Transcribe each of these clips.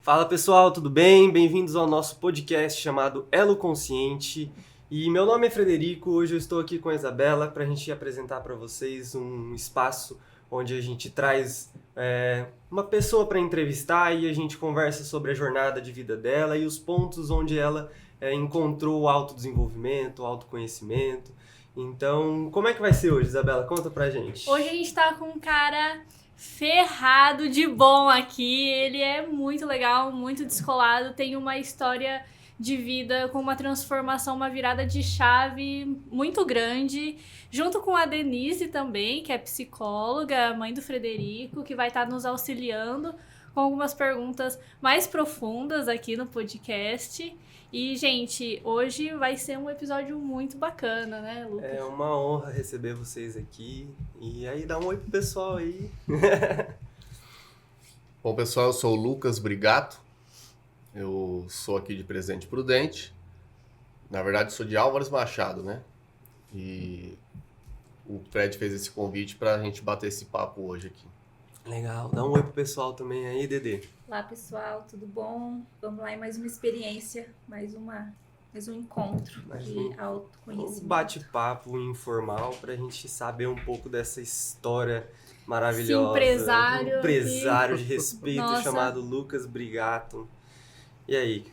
Fala pessoal, tudo bem? Bem-vindos ao nosso podcast chamado Elo Consciente. E meu nome é Frederico, hoje eu estou aqui com a Isabela para a gente apresentar para vocês um espaço onde a gente traz uma pessoa para entrevistar e a gente conversa sobre a jornada de vida dela e os pontos onde ela encontrou o autodesenvolvimento, o autoconhecimento. Então, como é que vai ser hoje, Isabela? Conta pra gente. Hoje a gente tá com um cara ferrado de bom aqui. Ele é muito legal, muito descolado, tem uma história de vida com uma transformação, uma virada de chave muito grande, junto com a Denise também, que é psicóloga, mãe do Frederico, que vai estar nos auxiliando com algumas perguntas mais profundas aqui no podcast. E, gente, hoje vai ser um episódio muito bacana, né, Lucas? É uma honra receber vocês aqui. E aí, dá um oi pro pessoal aí. Bom, pessoal, eu sou o Lucas Brigato. Eu sou aqui de Presidente Prudente. Na verdade, sou de Álvares Machado, né? E o Fred fez esse convite para a gente bater esse papo hoje aqui. Legal, dá um oi pro pessoal também aí, Dedê. Olá pessoal, tudo bom? Vamos lá em mais uma experiência, mais um encontro de Um autoconhecimento. bate-papo informal pra gente saber um pouco dessa história maravilhosa. Esse empresário de respeito Nossa. chamado Lucas Brigato. E aí?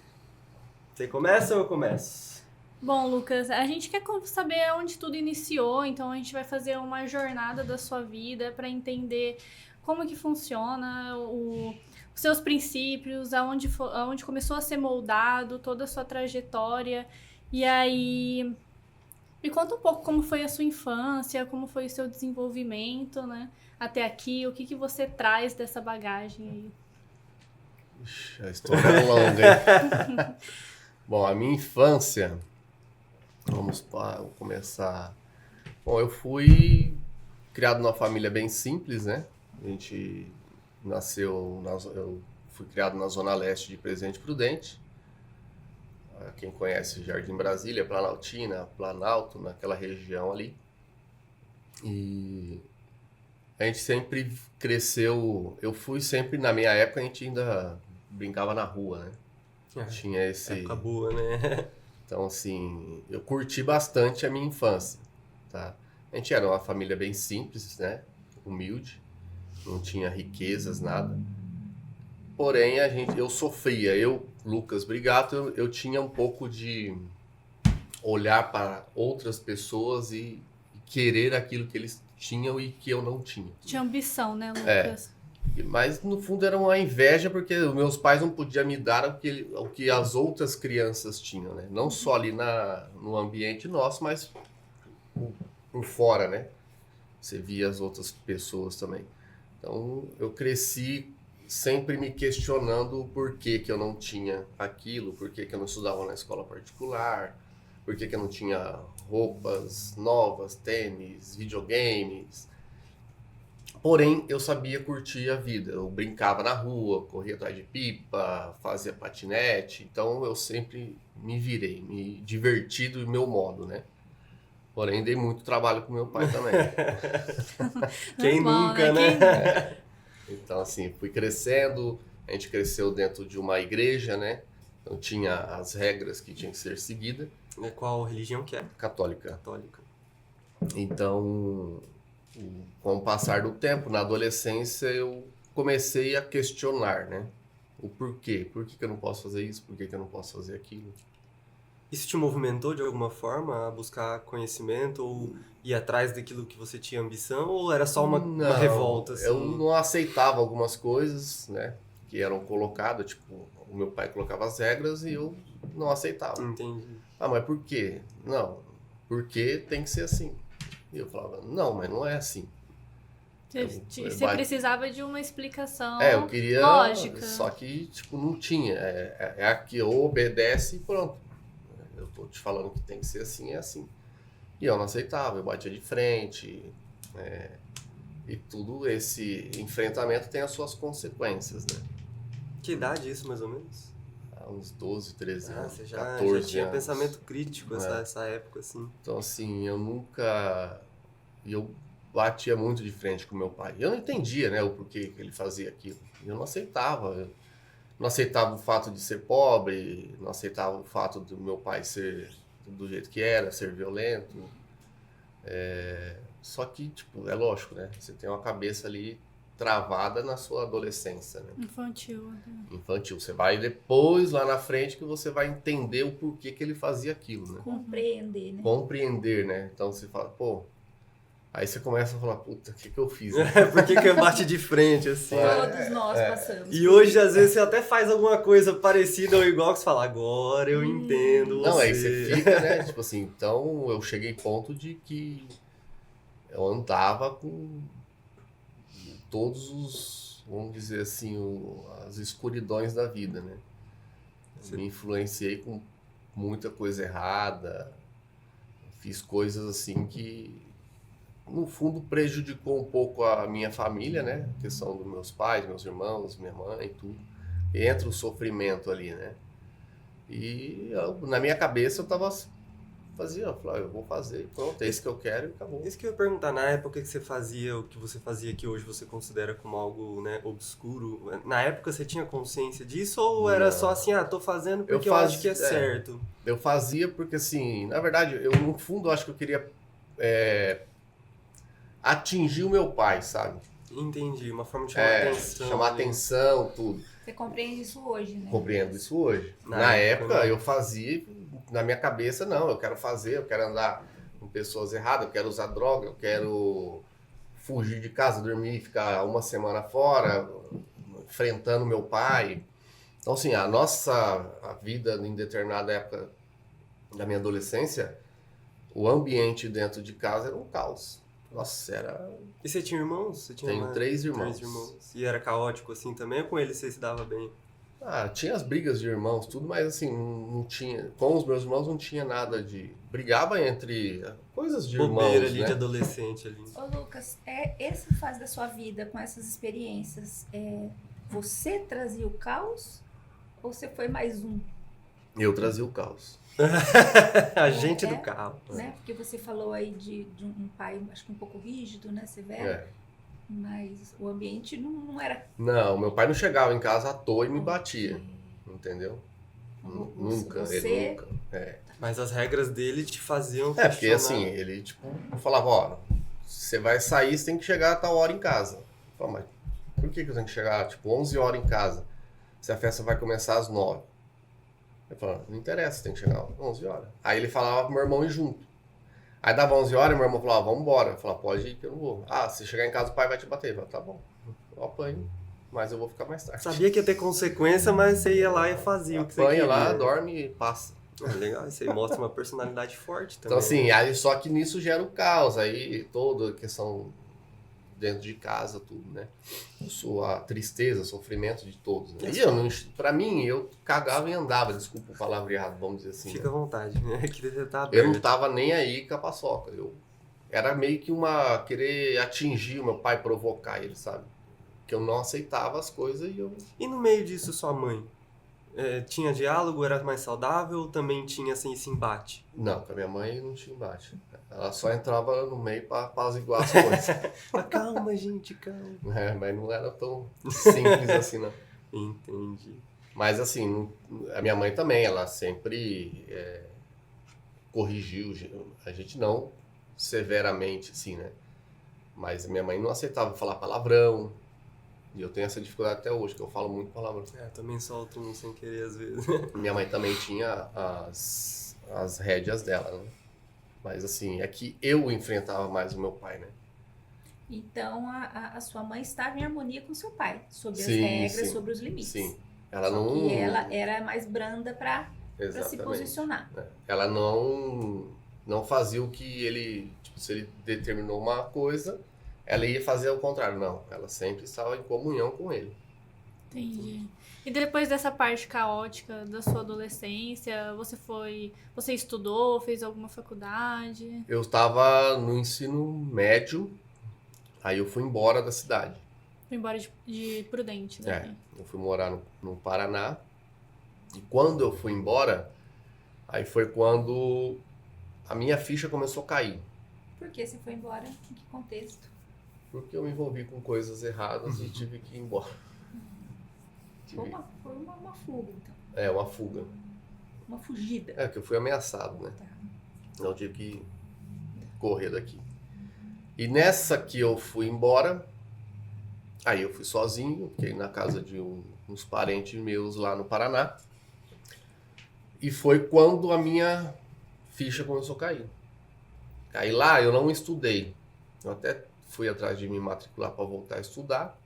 Você começa ou eu começo? Bom, Lucas, a gente quer saber onde tudo iniciou, então a gente vai fazer uma jornada da sua vida para entender como que funciona os seus princípios, aonde começou a ser moldado, toda a sua trajetória. E aí, me conta um pouco como foi a sua infância, como foi o seu desenvolvimento, né? Até aqui, o que você traz dessa bagagem aí? Ixi, a história é longa, hein? Bom, a minha infância... Vamos começar... Bom, eu fui criado numa família bem simples, né? A gente eu fui criado na Zona Leste de Presidente Prudente. Quem conhece Jardim Brasília, Planaltina, Planalto, naquela região ali. E a gente sempre cresceu... Eu fui sempre, na minha época, a gente ainda brincava na rua, né? Tinha esse... Época boa, né? Então, assim, eu curti bastante a minha infância, tá? A gente era uma família bem simples, né? Humilde, não tinha riquezas, nada. Porém, eu sofria, Lucas Brigato, eu tinha um pouco de olhar para outras pessoas e querer aquilo que eles tinham e que eu não tinha. Tinha ambição, né, Lucas? Mas no fundo era uma inveja porque os meus pais não podiam me dar o que as outras crianças tinham, né? Não só ali no ambiente nosso, mas por fora, né? Você via as outras pessoas também. Então eu cresci sempre me questionando o porquê que eu não tinha aquilo, por que eu não estudava na escola particular, por que eu não tinha roupas novas, tênis, videogames. Porém, eu sabia curtir a vida. Eu brincava na rua, corria atrás de pipa, fazia patinete. Então, eu sempre me virei, me diverti do meu modo, né? Porém, dei muito trabalho com meu pai também. Quem Normal, nunca, né? Então, assim, fui crescendo. A gente cresceu dentro de uma igreja, né? Então, tinha as regras que tinham que ser seguidas. Qual religião que é? Católica. Católica. Então... Com o passar do tempo, na adolescência, eu comecei a questionar, né? O porquê. Por que eu não posso fazer isso? Por que eu não posso fazer aquilo? Isso te movimentou de alguma forma a buscar conhecimento ou ir atrás daquilo que você tinha ambição? Ou era só uma revolta, assim? Eu não aceitava algumas coisas, né? Que eram colocadas, tipo, o meu pai colocava as regras e eu não aceitava. Entendi. Ah, mas por quê? Não, porque tem que ser assim. E eu falava, não, mas não é assim. Você precisava de uma explicação eu queria, lógica. Só que, tipo, não tinha. É aqui, ou obedece e pronto. Eu tô te falando que tem que ser assim, é assim. E eu não aceitava, eu batia de frente. E tudo esse enfrentamento tem as suas consequências, né? Que idade isso, mais ou menos? Há uns 12, 13 anos, Você já 14 tinha anos. pensamento crítico essa época, assim. Então, assim, eu batia muito de frente com meu pai. Eu não entendia, né, o porquê que ele fazia aquilo. Eu não aceitava. não aceitava o fato de ser pobre, não aceitava o fato do meu pai ser do jeito que era, ser violento. Só que, tipo, é lógico, né? Você tem uma cabeça ali travada na sua adolescência, né? Infantil. Infantil. Você vai depois, lá na frente, que você vai entender o porquê que ele fazia aquilo, né? Compreender, né? Compreender, né? Então você fala, pô... Aí você começa a falar, puta, o que eu fiz? Por que eu bate de frente, assim? Todos nós passamos. E hoje, às vezes, você até faz alguma coisa parecida ou igual, que você fala, agora eu entendo você. Não, aí você fica, né? Tipo assim, então eu cheguei ao ponto de que eu andava com todos os, vamos dizer assim, as escuridões da vida, né? Me influenciei com muita coisa errada, fiz coisas assim que, no fundo, prejudicou um pouco a minha família, né? A questão dos meus pais, meus irmãos, minha mãe, tudo. Entra o sofrimento ali, né? E na minha cabeça eu tava eu falava, eu vou fazer, pronto, é isso que eu quero e acabou. Isso que eu ia perguntar, na época que você fazia o que você fazia que hoje você considera como algo, né, obscuro, na época você tinha consciência disso ou era só assim, tô fazendo porque eu acho que é certo? Eu fazia porque, assim, na verdade, eu no fundo acho que eu queria atingir o meu pai, sabe? Entendi, uma forma de chamar atenção. Chamar atenção, tudo. Você compreende isso hoje, né? Compreendo isso hoje. Na época, eu fazia, na minha cabeça, não, eu quero fazer, eu quero andar com pessoas erradas, eu quero usar droga, eu quero fugir de casa, dormir, ficar uma semana fora, enfrentando meu pai. Então, assim, a vida em determinada época da minha adolescência, o ambiente dentro de casa era um caos. Nossa, era... E você tinha irmãos? Você tinha Tenho 3 irmãos. 3 irmãos. E era caótico assim também ou com eles você se dava bem? Tinha as brigas de irmãos, tudo, mas assim, não tinha... Com os meus irmãos não tinha nada de... Brigava entre coisas de Bobeira irmãos, ali, né? de adolescente ali. Ô Lucas, essa fase da sua vida, com essas experiências, você trazia o caos ou você foi mais um? Eu trazia o caos. A gente do carro. Né? Porque você falou aí de um pai, acho que um pouco rígido, né? Severo. Mas o ambiente não era... Não, meu pai não chegava em casa à toa e me batia. Entendeu? Nunca, você... ele nunca. Mas as regras dele te faziam porque assim, ele tipo falava, ó, você vai sair, você tem que chegar a tal hora em casa. Eu falava, mas por que eu tenho que chegar, tipo, 11 horas em casa? Se a festa vai começar às 9. Eu falava, não interessa, tem que chegar às 11 horas. Aí ele falava pro meu irmão ir junto. Aí dava 11 horas, meu irmão falava, vamos embora. Eu falava, pode ir que eu não vou. Se chegar em casa o pai vai te bater. Eu falava, tá bom, eu apanho, mas eu vou ficar mais tarde. Sabia que ia ter consequência, mas você ia lá e fazia o que você queria. Apanha lá, dorme e passa. Legal, isso aí mostra uma personalidade forte também. Então assim, aí, só que nisso gera o caos, aí toda a questão dentro de casa, tudo, né? A tristeza, sofrimento de todos. Né? E pra mim, eu cagava e andava, desculpa o palavreado, vamos dizer assim. Fica à vontade, né? Que você tá aberto. Eu não tava nem aí com a paçoca. Era meio que querer atingir o meu pai, provocar ele, sabe? Que eu não aceitava as coisas e eu... E no meio disso, sua mãe? Tinha diálogo, era mais saudável ou também tinha assim, esse embate? Não, com a minha mãe não tinha embate. Ela só entrava no meio pra apaziguar as coisas. Calma, gente, calma. Mas não era tão simples assim, não. Entendi. Mas assim, a minha mãe também, ela sempre corrigiu. A gente não severamente, assim, né? Mas a minha mãe não aceitava falar palavrão. E eu tenho essa dificuldade até hoje, que eu falo muito palavrão. Também solto um sem querer às vezes. Minha mãe também tinha as rédeas dela, né? Mas assim, é que eu enfrentava mais o meu pai, né? Então a sua mãe estava em harmonia com seu pai, sobre as Sim, regras, sim. sobre os limites. Sim. Ela Só não... que ela era mais branda para se Exatamente. posicionar. Ela não fazia o que ele... Tipo, se ele determinou uma coisa, ela ia fazer o contrário. Não, ela sempre estava em comunhão com ele. Entendi. E depois dessa parte caótica da sua adolescência, você estudou, fez alguma faculdade? Eu estava no ensino médio, aí eu fui embora da cidade. Foi embora de Prudente, né? Eu fui morar no Paraná. E quando eu fui embora, aí foi quando a minha ficha começou a cair. Por que você foi embora? Em que contexto? Porque eu me envolvi com coisas erradas e tive que ir embora. Foi uma fuga, então. É, uma fuga. Uma fugida. É, que eu fui ameaçado, né? Tá. Não tive que correr daqui. E nessa que eu fui embora, aí eu fui sozinho, fiquei na casa de uns parentes meus lá no Paraná. E foi quando a minha ficha começou a cair. Aí lá eu não estudei. Eu até fui atrás de me matricular para voltar a estudar.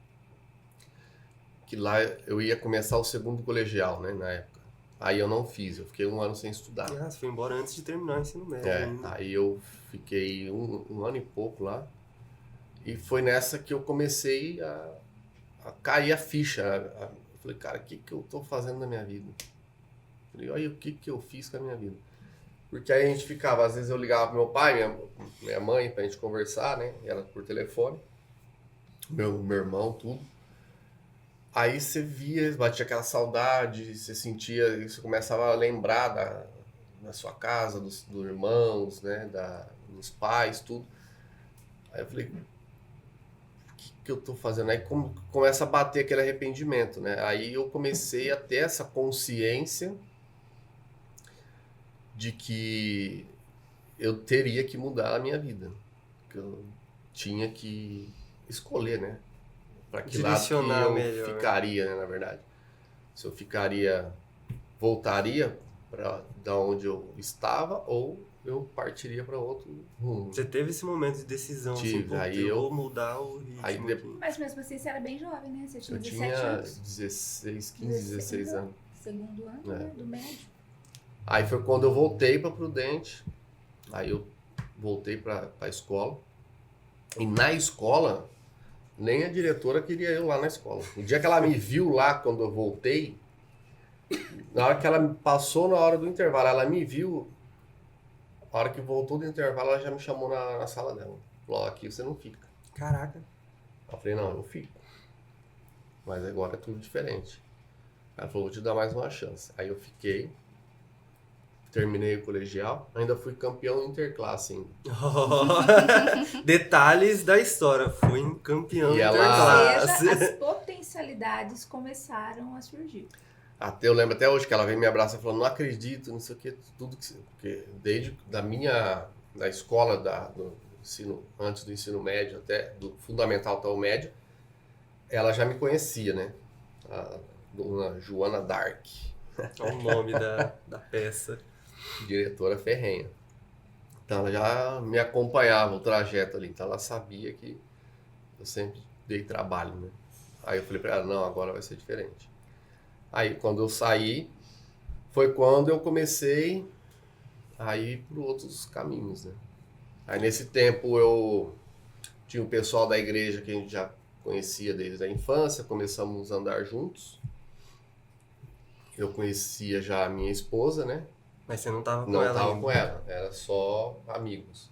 Que lá eu ia começar o segundo colegial, né, na época. Aí eu não fiz, eu fiquei 1 ano sem estudar. Ah, você foi embora antes de terminar o ensino médio. É, ainda. aí eu fiquei um ano e pouco lá. E foi nessa que eu comecei a cair a ficha. Eu falei, cara, o que eu tô fazendo na minha vida? Falei, olha o que eu fiz com a minha vida. Porque aí a gente ficava, às vezes eu ligava pro meu pai, minha mãe, pra gente conversar, né? Era por telefone. Meu irmão, tudo. Aí você via, batia aquela saudade, você sentia, você começava a lembrar da sua casa, dos irmãos, né? Dos pais, tudo. Aí eu falei, o que eu tô fazendo? Aí começa a bater aquele arrependimento, né? Aí eu comecei a ter essa consciência de que eu teria que mudar a minha vida. Que eu tinha que escolher, né? Para que lado que Direcionar eu melhor. ficaria, né, na verdade. Se eu voltaria para da onde eu estava ou eu partiria para outro rumo. Você teve esse momento de decisão, assim, Tive, pô, aí eu eu- vou mudar o ritmo aí aqui. Mas mesmo assim, você era bem jovem, né? Você tinha Eu 17 tinha anos. 16, 15, 16 anos. Segundo ano, É. né? Do médio. Aí foi quando eu voltei para Prudente. Aí eu voltei para a escola. E na escola, nem a diretora queria eu lá na escola. O dia que ela me viu lá, quando eu voltei, na hora que ela me passou na hora do intervalo, ela me viu, na hora que voltou do intervalo, ela já me chamou na sala dela. Falou, ó, aqui você não fica. Caraca. Eu falei, não, eu fico. Mas agora é tudo diferente. Ela falou, vou te dar mais uma chance. Aí eu fiquei, terminei o colegial, ainda fui campeão interclasse ainda. Detalhes da história. Fui campeão E ela- Ou interclasse. seja, as potencialidades começaram a surgir. Até, eu lembro até hoje que ela veio me abraçar e falou, não acredito, não sei o que, tudo que... Porque desde da escola, do ensino, antes do ensino médio, até do fundamental até o médio, ela já me conhecia, né? A dona Joana Dark, Olha o nome da peça. diretora ferrenha. Então ela já me acompanhava o trajeto ali, então ela sabia que eu sempre dei trabalho, né? Aí eu falei pra ela, não, agora vai ser diferente. Aí quando eu saí, foi quando eu comecei a ir por outros caminhos, né? Aí nesse tempo eu tinha o pessoal da igreja que a gente já conhecia desde a infância, começamos a andar juntos. Eu conhecia já a minha esposa, né? Mas você não tava com Não ela estava ainda. com ela, era só amigos.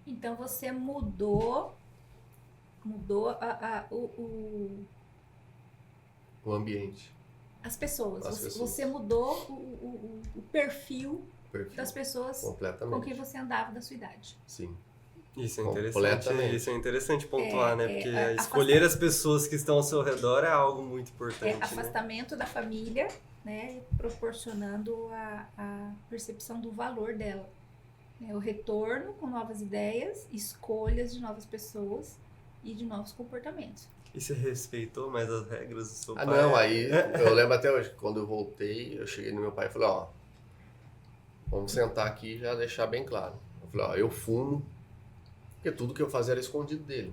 Então você mudou O ambiente, as pessoas. As pessoas. Você mudou o perfil perfil, das pessoas com completamente. quem você andava da sua idade. Sim. Isso é Completamente. interessante pontuar, né? Porque é, escolher as pessoas que estão ao seu redor é algo muito importante, né? Afastamento da família, né? Proporcionando a percepção do valor dela. O retorno com novas ideias, escolhas de novas pessoas e de novos comportamentos. E você respeitou mais as regras do seu Ah, pai? não, aí eu lembro até hoje, quando eu voltei, eu cheguei no meu pai e falei, ó, vamos sentar aqui e já deixar bem claro. Eu falei, ó, eu fumo, porque tudo que eu fazia era escondido dele.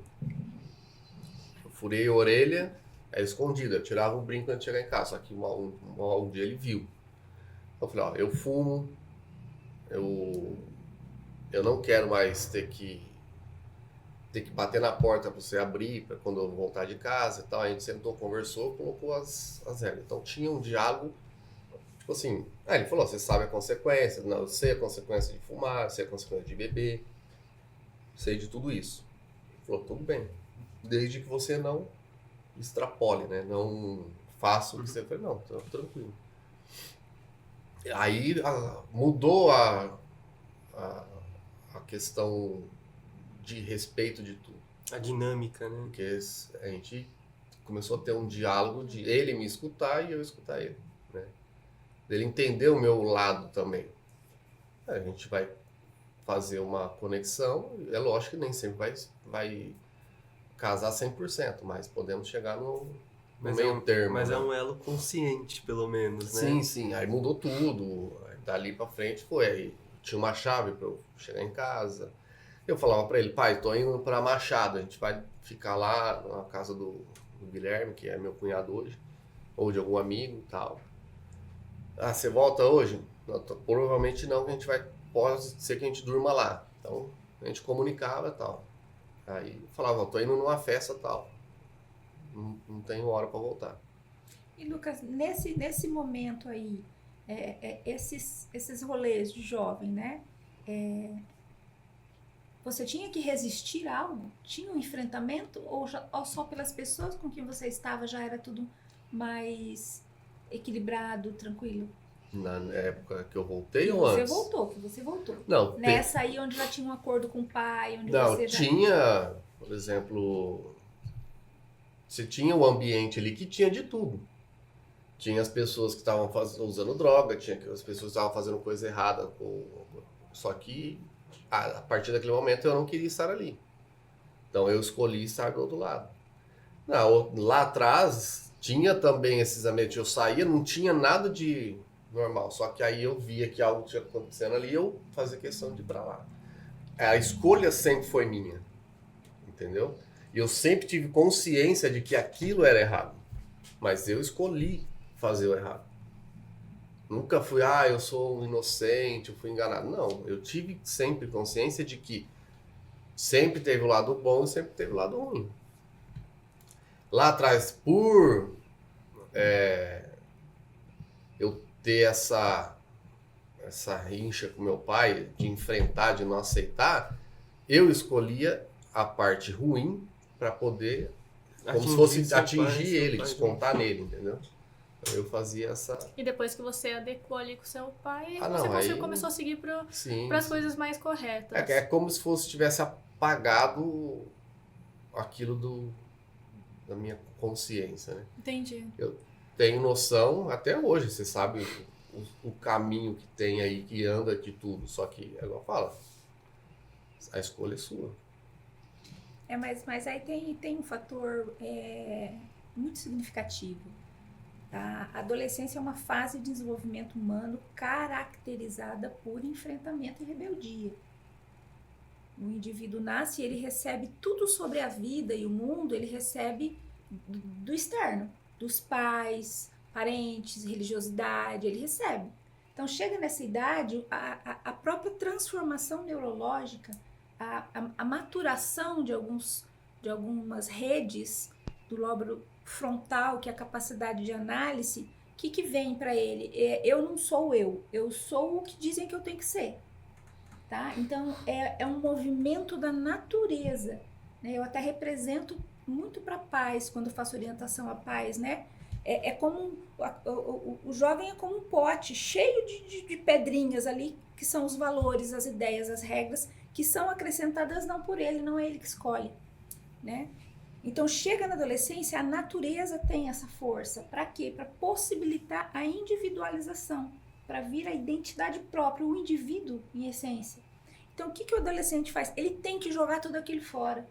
Eu furei a orelha, era escondido, eu tirava o brinco antes de chegar em casa, só que um dia ele viu. Eu falei, ó, eu fumo, eu não quero mais ter que bater na porta para você abrir para quando eu voltar de casa e tal. A gente sentou, conversou, colocou as regras. Então tinha um diálogo, tipo assim, ele falou, você sabe a consequência, não, eu sei a consequência de fumar, eu sei a consequência de beber, sei de tudo isso. Ele falou, tudo bem, desde que você não extrapole, né? Não faça o que você... Eu falei, não, tá tranquilo. Aí mudou a questão de respeito de tudo. A dinâmica, né? Porque a gente começou a ter um diálogo de ele me escutar e eu escutar ele, né? Ele entender o meu lado também. A gente vai fazer uma conexão, é lógico que nem sempre vai casar 100%, mas podemos chegar no meio termo. Mas né? é um elo consciente, pelo menos, né? Sim, sim, aí mudou tudo, aí dali pra frente foi, aí tinha uma chave pra eu chegar em casa, eu falava pra ele, pai, tô indo pra Machado, a gente vai ficar lá na casa do Guilherme, que é meu cunhado hoje, ou de algum amigo e tal. Ah, você volta hoje? Não, provavelmente não, que pode ser que a gente durma lá. Então, a gente comunicava e tal. Aí eu falava, tô indo numa festa e tal. Não tenho hora pra voltar. E Lucas, nesse momento aí, esses rolês de jovem, né? Você tinha que resistir a algo? Tinha um enfrentamento? Ou só pelas pessoas com quem você estava já era tudo mais equilibrado, tranquilo? Na época que eu voltei ou antes? Que você voltou. Não, Nessa aí onde já tinha um acordo com o pai, onde não, você já... tinha, por exemplo, você tinha o ambiente ali que tinha de tudo. Tinha as pessoas que estavam usando droga, tinha as pessoas que estavam fazendo coisa errada, só que a partir daquele momento eu não queria estar ali. Então eu escolhi estar do outro lado. Não, lá atrás tinha também esses ambientes, eu saía, não tinha nada de normal, só que aí eu via que algo tinha acontecendo ali e eu fazia questão de ir pra lá. A escolha sempre foi minha, entendeu? E eu sempre tive consciência de que aquilo era errado, mas eu escolhi fazer o errado. Nunca fui, eu sou um inocente, eu fui enganado. Não, eu tive sempre consciência de que sempre teve o lado bom e sempre teve o lado ruim. Lá atrás, por eu ter essa rincha com meu pai, de enfrentar, de não aceitar, eu escolhia a parte ruim para poder, como se fosse atingir ele, descontar nele, entendeu? Então eu fazia essa... E depois que você adequou ali com seu pai, aí começou a seguir para as coisas mais corretas. É como se tivesse apagado aquilo da minha consciência, né? Entendi. Eu tenho noção, até hoje, você sabe o caminho que tem aí, que anda de tudo, só que, é igual fala, a escolha é sua. Mas aí tem um fator muito significativo. A adolescência é uma fase de desenvolvimento humano caracterizada por enfrentamento e rebeldia. O indivíduo nasce e ele recebe tudo sobre a vida e o mundo, ele recebe do externo, dos pais, parentes, religiosidade, ele recebe. Então chega nessa idade, a própria transformação neurológica, a maturação de algumas redes do lóbulo frontal, que é a capacidade de análise, o que vem para ele? Eu não sou eu sou o que dizem que eu tenho que ser. Tá? Então, é um movimento da natureza. Né? Eu até represento muito para pais, quando eu faço orientação a pais, né? Como o jovem é como um pote cheio de pedrinhas ali, que são os valores, as ideias, as regras, que são acrescentadas não por ele, não é ele que escolhe. Né? Então, chega na adolescência, a natureza tem essa força. Para quê? Para possibilitar a individualização, para vir a identidade própria, o indivíduo em essência. Então, o que o adolescente faz? Ele tem que jogar tudo aquilo fora.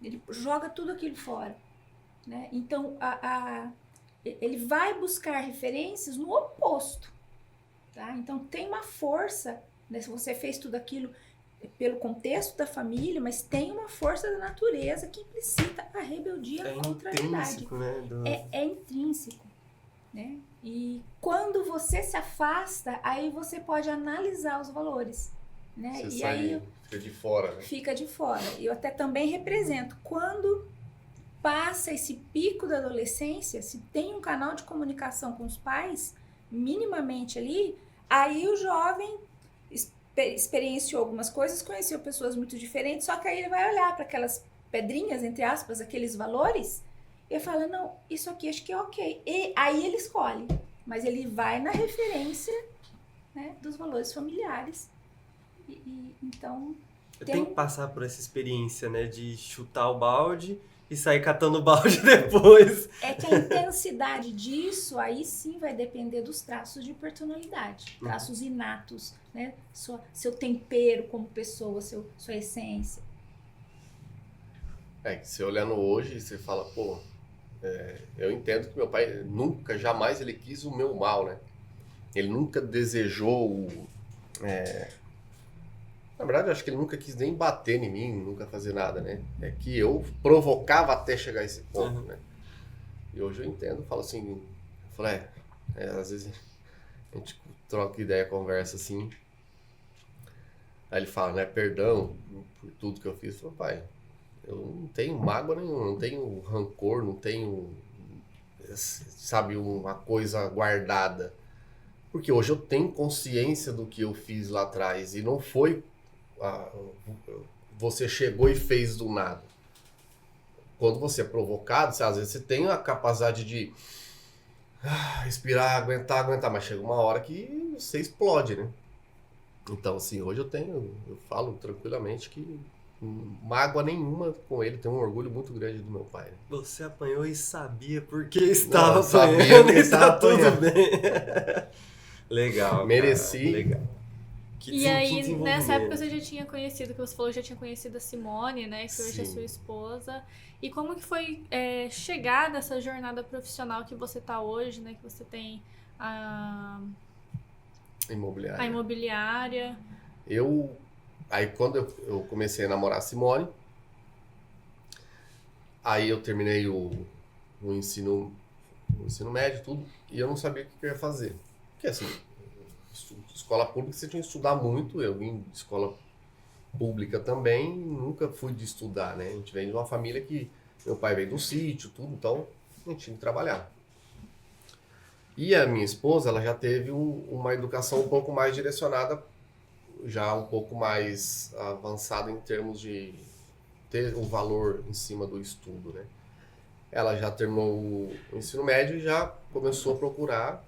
Ele joga tudo aquilo fora. Né? Então, ele vai buscar referências no oposto. Tá? Então, tem uma força, né? Se você fez tudo aquilo pelo contexto da família, mas tem uma força da natureza que implicita a rebeldia contra a realidade. Né? É intrínseco. Né? E quando você se afasta, aí você pode analisar os valores. Né? Você e sai, aí fica de fora. Né? Fica de fora. Eu até também represento. Quando passa esse pico da adolescência, se tem um canal de comunicação com os pais, minimamente ali, aí o jovem experienciou algumas coisas, conheceu pessoas muito diferentes, só que aí ele vai olhar para aquelas pedrinhas, entre aspas, aqueles valores, e fala, não, isso aqui acho que é ok. E aí ele escolhe, mas ele vai na referência, né, dos valores familiares. Então... Tem que passar por essa experiência, né, de chutar o balde E sair catando balde depois. É que a intensidade disso, aí sim vai depender dos traços de personalidade, traços inatos, né? Seu tempero como pessoa, sua essência. Que você olhando hoje, você fala, pô, eu entendo que meu pai nunca, jamais ele quis o meu mal, né? Ele nunca desejou na verdade, eu acho que ele nunca quis nem bater em mim, nunca fazer nada, né? É que eu provocava até chegar a esse ponto, né? E hoje eu entendo, falo assim, eu falo, às vezes a gente troca ideia, conversa assim. Aí ele fala, né, perdão por tudo que eu fiz. Eu falo, pai, eu não tenho mágoa nenhuma, não tenho rancor, não tenho, sabe, uma coisa guardada. Porque hoje eu tenho consciência do que eu fiz lá atrás e não foi você chegou e fez do nada. Quando você é provocado, às vezes você tem a capacidade de respirar, aguentar, mas chega uma hora que você explode, né? Então, assim, hoje eu falo tranquilamente que mágoa nenhuma com ele, tenho um orgulho muito grande do meu pai. Né? Você apanhou e sabia porque estava sabia apanhando que e estava tá tudo apanhando. bem. Legal, Mereci. Cara, legal. E aí, nessa época você já tinha conhecido, que você falou, já tinha conhecido a Simone, né? Que hoje é sua esposa. E como que foi chegar nessa jornada profissional que você tá hoje, né? Que você tem a imobiliária. Aí quando eu comecei a namorar a Simone, aí eu terminei o ensino médio, tudo, e eu não sabia o que eu ia fazer. Porque assim, escola pública você tinha que estudar muito, eu vim de escola pública também, nunca fui de estudar, né? A gente vem de uma família que meu pai veio do sítio, tudo, então a gente tinha que trabalhar. E a minha esposa, ela já teve uma educação um pouco mais direcionada, já um pouco mais avançada em termos de ter um valor em cima do estudo, né? Ela já terminou o ensino médio e já começou a procurar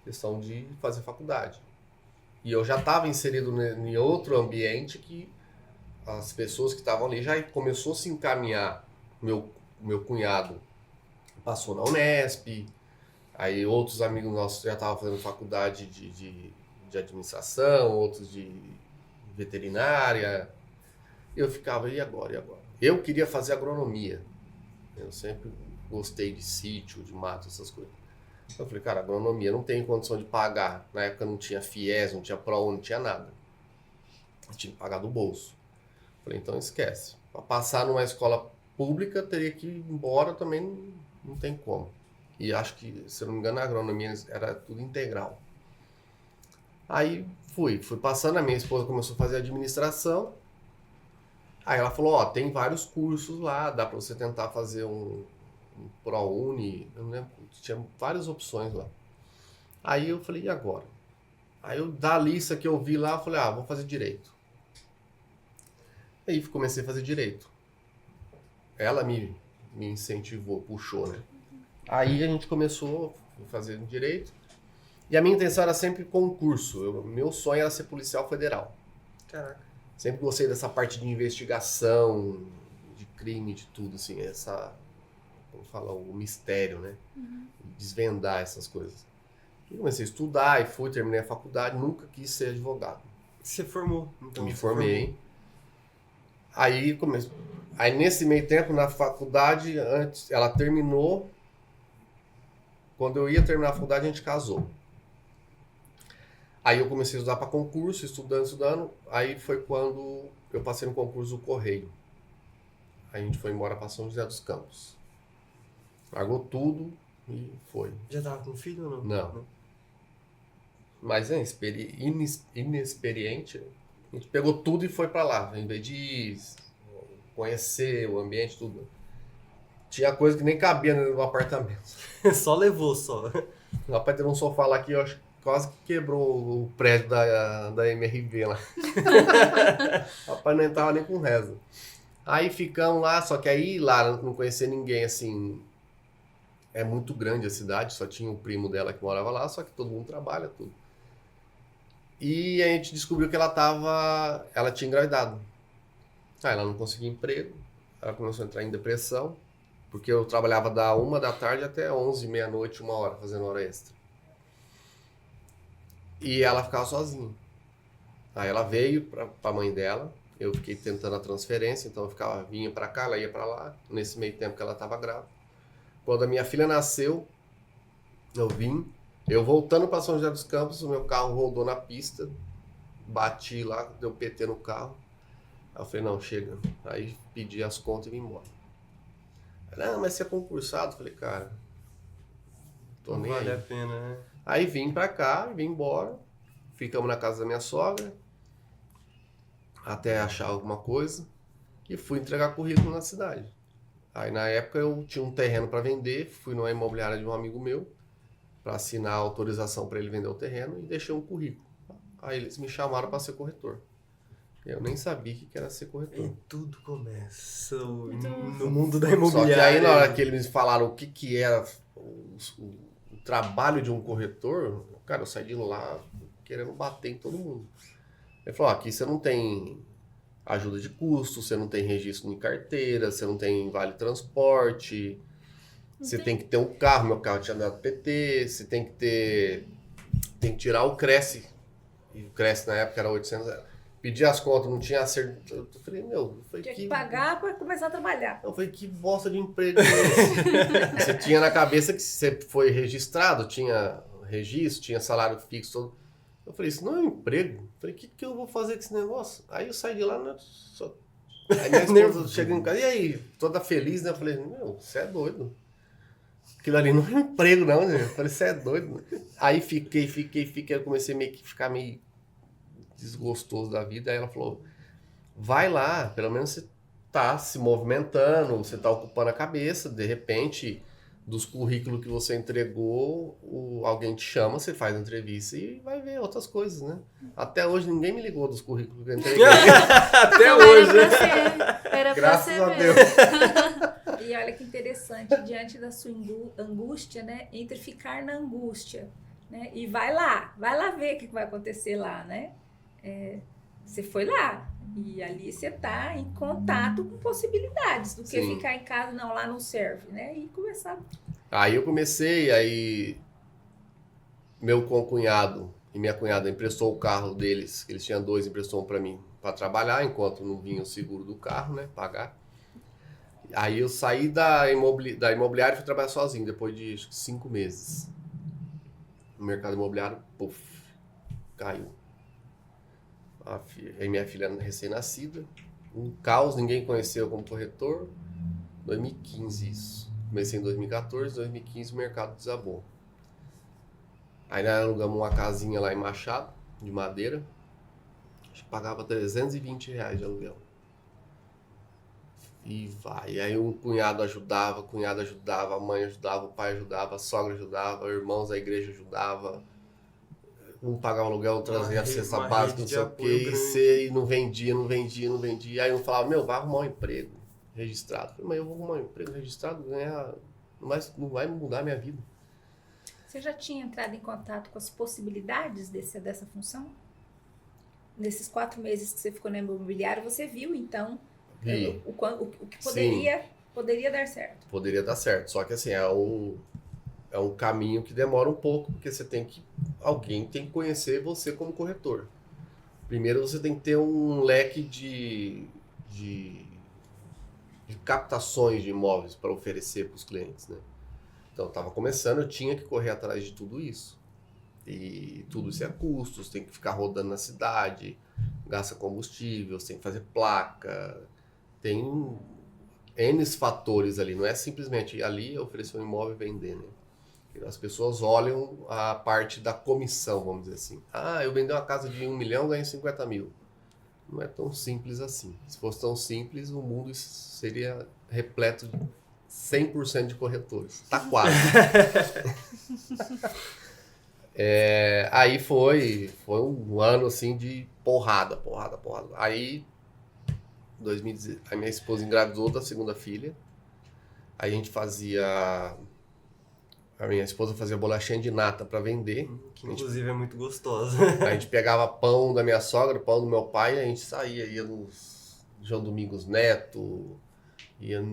questão de fazer faculdade. E eu já estava inserido em outro ambiente que as pessoas que estavam ali já começou a se encaminhar. Meu cunhado passou na Unesp, aí outros amigos nossos já estavam fazendo faculdade de administração, outros de veterinária. Eu ficava, e agora? Eu queria fazer agronomia. Eu sempre gostei de sítio, de mato, essas coisas. Eu falei, cara, agronomia não tem condição de pagar. Na época não tinha FIES, não tinha ProUni, não tinha nada. Eu tinha que pagar do bolso. Eu falei, então esquece. Para passar numa escola pública, teria que ir embora também, não tem como. E acho que, se eu não me engano, a agronomia era tudo integral. Aí fui passando, a minha esposa começou a fazer administração. Aí ela falou, tem vários cursos lá, dá para você tentar fazer um ProUni, eu não lembro, tinha várias opções lá. Aí eu falei, e agora? Aí da lista que eu vi lá, eu falei, vou fazer direito. Aí comecei a fazer direito. Ela me incentivou, puxou, né? Aí a gente começou a fazer direito. E a minha intenção era sempre concurso. Meu sonho era ser policial federal. Caraca. Sempre gostei dessa parte de investigação, de crime, de tudo, assim, como fala, o mistério, né? Desvendar essas coisas. E comecei a estudar e terminei a faculdade, nunca quis ser advogado. Você formou? Então, me formei. Aí nesse meio tempo, na faculdade, antes, ela terminou. Quando eu ia terminar a faculdade, a gente casou. Aí eu comecei a estudar para concurso, estudando. Aí foi quando eu passei no concurso do Correio. Aí a gente foi embora para São José dos Campos. Largou tudo e foi. Já tava com filho ou não? Não. Mas inexperiente, a gente pegou tudo e foi para lá. Em vez de conhecer o ambiente, tudo. Tinha coisa que nem cabia no apartamento. Só levou, só. O rapaz teve um sofá lá que eu acho que quase que quebrou o prédio da MRV lá. O rapaz não entrava nem com reza. Aí ficamos lá, só que aí lá não conhecia ninguém, assim. É muito grande a cidade, só tinha o primo dela que morava lá, só que todo mundo trabalha, tudo. E a gente descobriu que ela tinha engravidado. Aí ela não conseguia emprego, ela começou a entrar em depressão. Porque eu trabalhava da 1 da tarde até 11, meia-noite, 1 hora, fazendo hora extra. E ela ficava sozinha. Aí ela veio pra mãe dela, eu fiquei tentando a transferência, então eu vinha pra cá, ela ia pra lá, nesse meio tempo que ela tava grávida. Quando a minha filha nasceu, eu voltando pra São José dos Campos, o meu carro rodou na pista, bati lá, deu PT no carro. Aí eu falei, não, chega. Aí pedi as contas e vim embora. Ela, mas você é concursado? Eu falei, cara, tô Não nem vale aí. a pena, né? Aí vim pra cá, vim embora, ficamos na casa da minha sogra, até achar alguma coisa, e fui entregar currículo na cidade. Aí na época eu tinha um terreno para vender, fui numa imobiliária de um amigo meu, para assinar a autorização para ele vender o terreno, e deixei um currículo. Aí eles me chamaram para ser corretor. Eu nem sabia o que era ser corretor. E tudo começa no Tudo. mundo da Só imobiliária. que aí na hora que eles me falaram o que era o trabalho de um corretor, cara, eu saí de lá querendo bater em todo mundo. Ele falou, aqui você não tem ajuda de custo, você não tem registro em carteira, você não tem vale transporte, você tem que ter um carro, meu carro tinha dado PT, você tem que tirar o Cresce, e o Cresce na época era 800, pedi as contas, não tinha acerto, eu falei, Tinha que pagar para começar a trabalhar. eu falei, que bosta de emprego é esse? Você tinha na cabeça que você foi registrado, tinha registro, tinha salário fixo, todo. Eu falei, isso não é um emprego. Eu falei, o que eu vou fazer com esse negócio? Aí eu saí de lá, né? Aí minha esposa chega em casa, e aí? Toda feliz, né? Eu falei, você é doido. Aquilo ali não é um emprego, não, né? Eu falei, você é doido. Aí fiquei, eu comecei meio que ficar meio desgostoso da vida. Aí ela falou, vai lá, pelo menos você tá se movimentando, você tá ocupando a cabeça, de repente, dos currículos que você entregou, alguém te chama, você faz a entrevista e vai ver outras coisas, né? Até hoje ninguém me ligou dos currículos que eu entreguei. Até Não, hoje. Era pra Graças ser a mesmo. Deus. E olha que interessante, diante da sua angústia, né? Entre ficar na angústia, né? E vai lá ver o que vai acontecer lá, né? Você foi lá e ali você tá em contato com possibilidades do que Sim. ficar em casa, não, lá não serve, né? E começar. Aí eu comecei, aí meu concunhado e minha cunhada emprestou o carro deles, eles tinham 2, emprestou um pra mim pra trabalhar, enquanto não vinha o seguro do carro, né, pagar. Aí eu saí da imobiliária e fui trabalhar sozinho, depois de acho que 5 meses. O mercado imobiliário, puf, caiu. Aí minha filha recém-nascida, um caos, ninguém conheceu como corretor, 2015 isso. Comecei em 2014, 2015 o mercado desabou. Aí nós alugamos uma casinha lá em Machado, de madeira. Acho que pagava R$320 de aluguel. E vai. Aí um cunhado ajudava, a mãe ajudava, o pai ajudava, a sogra ajudava, irmãos da igreja ajudava. Um pagava aluguel, outro trazia a cesta básica, não sei o quê. E não vendia. Aí um falava, vai arrumar um emprego registrado. Eu falei, mas eu vou arrumar um emprego registrado, ganhar... Não vai mudar a minha vida. Você já tinha entrado em contato com as possibilidades dessa função? Nesses 4 meses que você ficou no imobiliário, você viu, então, o que poderia dar certo. Poderia dar certo, só que assim, é um caminho que demora um pouco, porque alguém tem que conhecer você como corretor. Primeiro você tem que ter um leque de captações de imóveis para oferecer para os clientes, né? Então, eu estava começando, eu tinha que correr atrás de tudo isso. E tudo isso é custos, tem que ficar rodando na cidade, gasta combustível, você tem que fazer placa, tem N fatores ali, não é simplesmente ir ali, oferecer um imóvel e vender, né? As pessoas olham a parte da comissão, vamos dizer assim. Eu vendi uma casa de 1 milhão, ganhei 50 mil. Não é tão simples assim. Se fosse tão simples, o mundo seria repleto de 100% de corretores. Tá quase. Aí foi um ano assim de porrada. Aí, 2016, a minha esposa engravidou da segunda filha. Aí a minha esposa fazia bolachinha de nata para vender. Que inclusive é muito gostosa. A gente pegava pão da minha sogra, pão do meu pai, e a gente ia nos João Domingos Neto, ia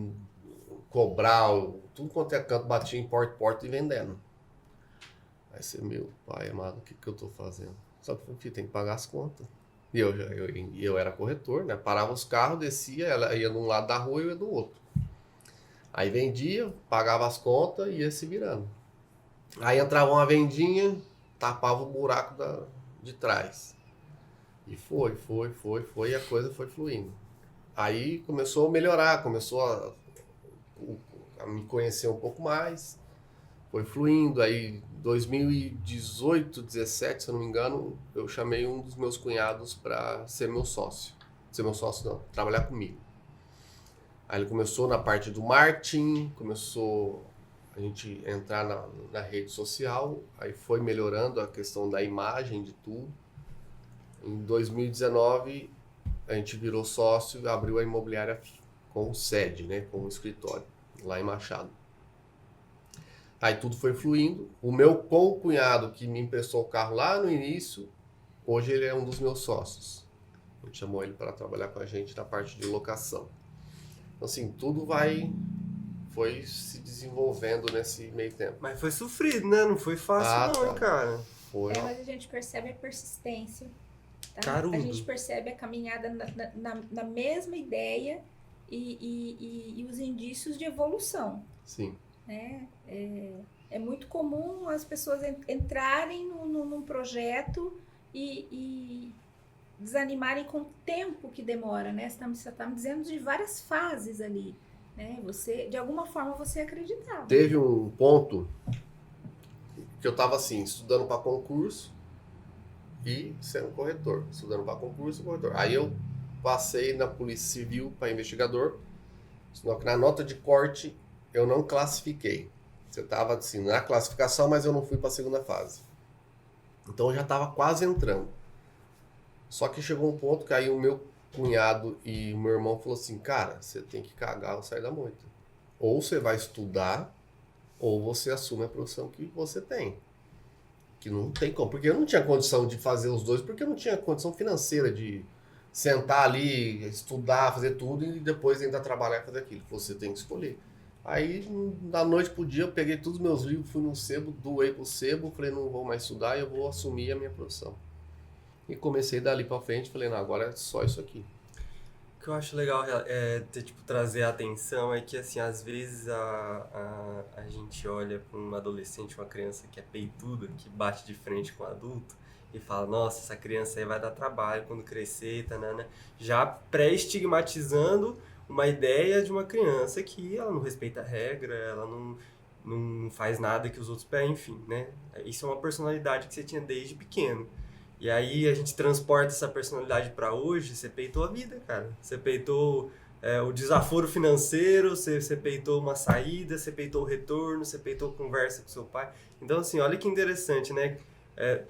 cobrar, tudo quanto é canto, batia em porta e vendendo. Aí você, meu pai amado, o que eu tô fazendo? Só que tem que pagar as contas. E eu era corretor, né? Parava os carros, descia, ela ia de um lado da rua e eu ia do outro. Aí vendia, pagava as contas e ia se virando. Aí entrava uma vendinha, tapava o buraco de trás. E foi, e a coisa foi fluindo. Aí começou a melhorar, começou a me conhecer um pouco mais, foi fluindo. Aí 2018, 17, se eu não me engano, eu chamei um dos meus cunhados para ser meu sócio. Ser meu sócio não, trabalhar comigo. Aí ele começou na parte do marketing, começou a gente entrar na rede social, aí foi melhorando a questão da imagem de tudo. Em 2019, a gente virou sócio e abriu a imobiliária com sede, né, com o escritório, lá em Machado. Aí tudo foi fluindo. O meu concunhado que me emprestou o carro lá no início, hoje ele é um dos meus sócios. A gente chamou ele para trabalhar com a gente na parte de locação. Então, assim, tudo foi se desenvolvendo nesse meio tempo. Mas foi sofrido, né? Não foi fácil não, hein, cara. Foi. Mas a gente percebe a persistência. Tá? Carudo. A gente percebe a caminhada na mesma ideia e os indícios de evolução. Sim. Né? É muito comum as pessoas entrarem num projeto e desanimarem com o tempo que demora, né? Você está me dizendo de várias fases ali, né? Você, de alguma forma, você acreditava. Teve um ponto que eu estava assim, estudando para concurso e sendo corretor. Estudando para concurso e corretor. Aí eu passei na Polícia Civil para investigador, só que na nota de corte eu não classifiquei. Eu estava assim, na classificação, mas eu não fui para a segunda fase. Então eu já estava quase entrando. Só que chegou um ponto que aí o meu cunhado e o meu irmão falou assim, cara, você tem que cagar ou sair da moita. Ou você vai estudar, ou você assume a profissão que você tem. Que não tem como. Porque eu não tinha condição de fazer os dois, porque eu não tinha condição financeira de sentar ali, estudar, fazer tudo e depois ainda trabalhar e fazer aquilo. Você tem que escolher. Aí, da noite pro dia, eu peguei todos os meus livros, fui no sebo, doei pro sebo, falei, não vou mais estudar, eu vou assumir a minha profissão. E comecei dali pra frente, falei, não, agora é só isso aqui. O que eu acho legal trazer a atenção é que, assim, às vezes a gente olha para um adolescente, uma criança que é peituda, que bate de frente com o adulto e fala, nossa, essa criança aí vai dar trabalho quando crescer, tanana, já pré-estigmatizando uma ideia de uma criança que ela não respeita a regra, ela não faz nada que os outros pedem, enfim, né? Isso é uma personalidade que você tinha desde pequeno. E aí a gente transporta essa personalidade para hoje, você peitou a vida, cara. Você peitou o desaforo financeiro, você peitou uma saída, você peitou o retorno, você peitou conversa com seu pai. Então, assim, olha que interessante, né?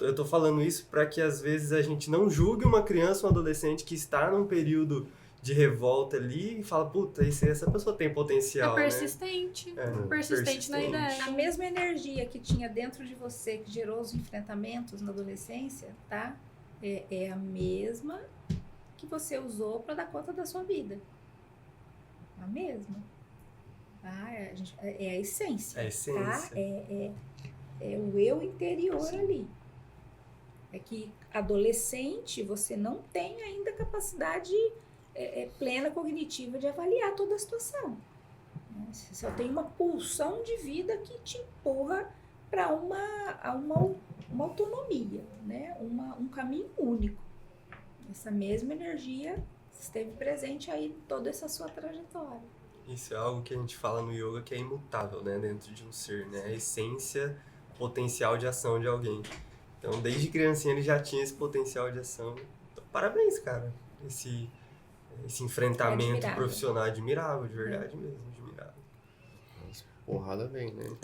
Eu tô falando isso para que às vezes a gente não julgue uma criança ou um adolescente que está num período de revolta ali e fala, puta, essa pessoa tem potencial, persistente, né? Persistente na ideia. A mesma energia que tinha dentro de você, que gerou os enfrentamentos na adolescência, tá? É a mesma que você usou para dar conta da sua vida. A mesma. Tá? É a essência. É a essência. Tá? É o eu interior. Sim. Ali. É que adolescente, você não tem ainda capacidade plena cognitiva de avaliar toda a situação. Você só tem uma pulsão de vida que te empurra para uma autonomia, né? Um caminho único. Essa mesma energia esteve presente aí em toda essa sua trajetória. Isso é algo que a gente fala no yoga que é imutável, né? Dentro de um ser, né? A essência, potencial de ação de alguém. Então, desde criancinha ele já tinha esse potencial de ação. Então, parabéns, cara. Esse enfrentamento profissional admirável, de verdade mesmo, admirável. Mas porrada vem, né?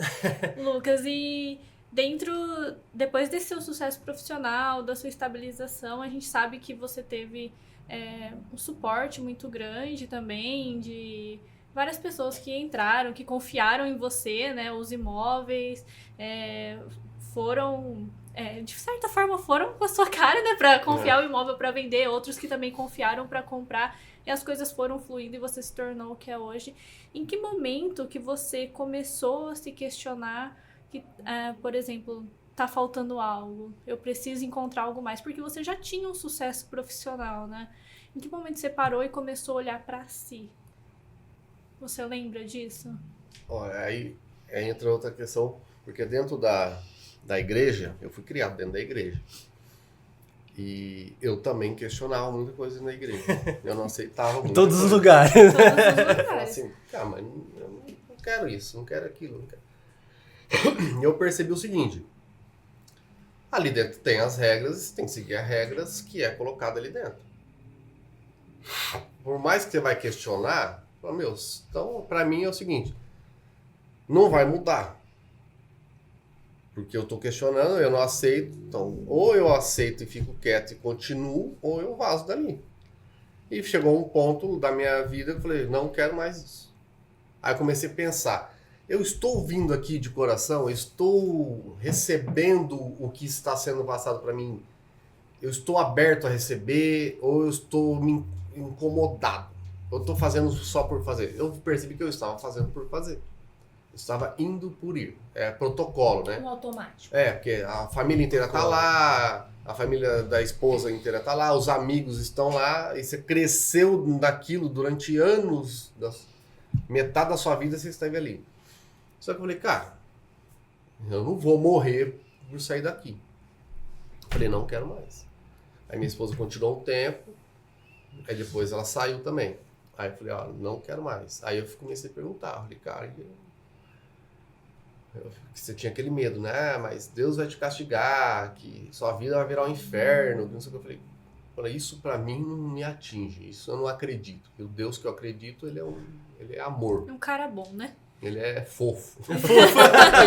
Lucas, e depois desse seu sucesso profissional, da sua estabilização, a gente sabe que você teve um suporte muito grande também de várias pessoas que entraram, que confiaram em você, né? Os imóveis foram... de certa forma foram com a sua cara, né, para confiar o imóvel para vender, outros que também confiaram para comprar. e as coisas foram fluindo e você se tornou o que é hoje. Em que momento que você começou a se questionar que, por exemplo, tá faltando algo, eu preciso encontrar algo mais, porque você já tinha um sucesso profissional, né? Em que momento você parou e começou a olhar pra si? Você lembra disso? Olha, aí entra outra questão, porque dentro da igreja, eu fui criado dentro da igreja. E eu também questionava muita coisa na igreja. Eu não aceitava Em muita todos os coisa. lugares. Todos os Eu falava lugares. assim, cara, mas eu não quero isso, não quero aquilo, não quero. E eu percebi o seguinte, ali dentro tem as regras, você tem que seguir as regras que é colocado ali dentro. Por mais que você vai questionar, fala, meu, então pra mim é o seguinte, não vai mudar. Porque eu tô questionando, eu não aceito, então ou eu aceito e fico quieto e continuo, ou eu vazo dali. E chegou um ponto da minha vida que eu falei, não quero mais isso. Aí eu comecei a pensar, eu estou vindo aqui de coração, eu estou recebendo o que está sendo passado para mim, eu estou aberto a receber ou eu estou me incomodado? Eu estou fazendo só por fazer? Eu percebi que eu estava fazendo por fazer. Eu estava indo por ir. É protocolo, né? Um automático. É, porque a família inteira tá lá, a família da esposa inteira tá lá, os amigos estão lá, e você cresceu naquilo durante anos, metade da sua vida você esteve ali. Só que eu falei, cara, eu não vou morrer por sair daqui. Eu falei, não quero mais. Aí minha esposa continuou um tempo, aí depois ela saiu também. Aí eu falei, ó, não quero mais. Aí eu comecei a perguntar, eu falei, cara, você tinha aquele medo, né? Mas Deus vai te castigar, que sua vida vai virar um inferno, não sei o que. Eu falei, isso pra mim não me atinge, isso eu não acredito. O Deus que eu acredito, ele é amor, Um cara bom, né? ele é fofo.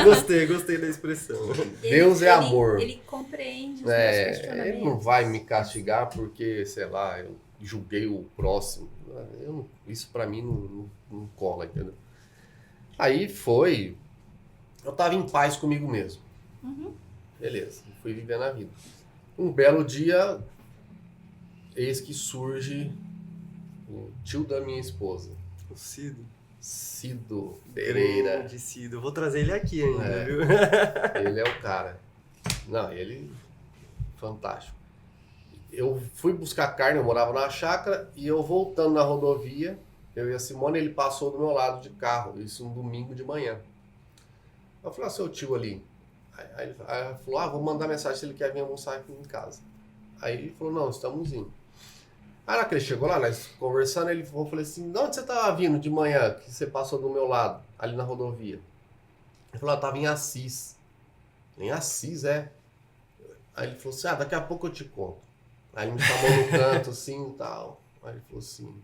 Gostei da expressão. Deus é amor. Ele compreende os nossos É, questionamentos. ele não vai me castigar porque, sei lá, eu julguei o próximo. Isso pra mim não cola, entendeu? Aí foi... Eu tava em paz comigo mesmo. Beleza, fui vivendo a vida. Um belo dia, eis que surge o tio da minha esposa, O Cido. Cido Pereira. De Cido. Eu vou trazer ele aqui ainda, É. viu? Ele é o cara. Não, ele... Fantástico. Eu fui buscar carne, eu morava na chácara, e eu voltando na rodovia, eu e a Simone, ele passou do meu lado de carro, isso um domingo de manhã. Eu falei, seu tio ali. Aí ele falou, vou mandar mensagem se ele quer vir almoçar aqui em casa. Aí ele falou, não, estamos indo. Aí na hora que ele chegou lá, nós conversando, ele falou, eu falei assim, de onde você estava vindo de manhã, que você passou do meu lado, ali na rodovia? Ele falou, eu estava em Assis. Em Assis, é? Aí ele falou assim, daqui a pouco eu te conto. Aí ele me chamou no canto, assim, e tal. Aí ele falou assim,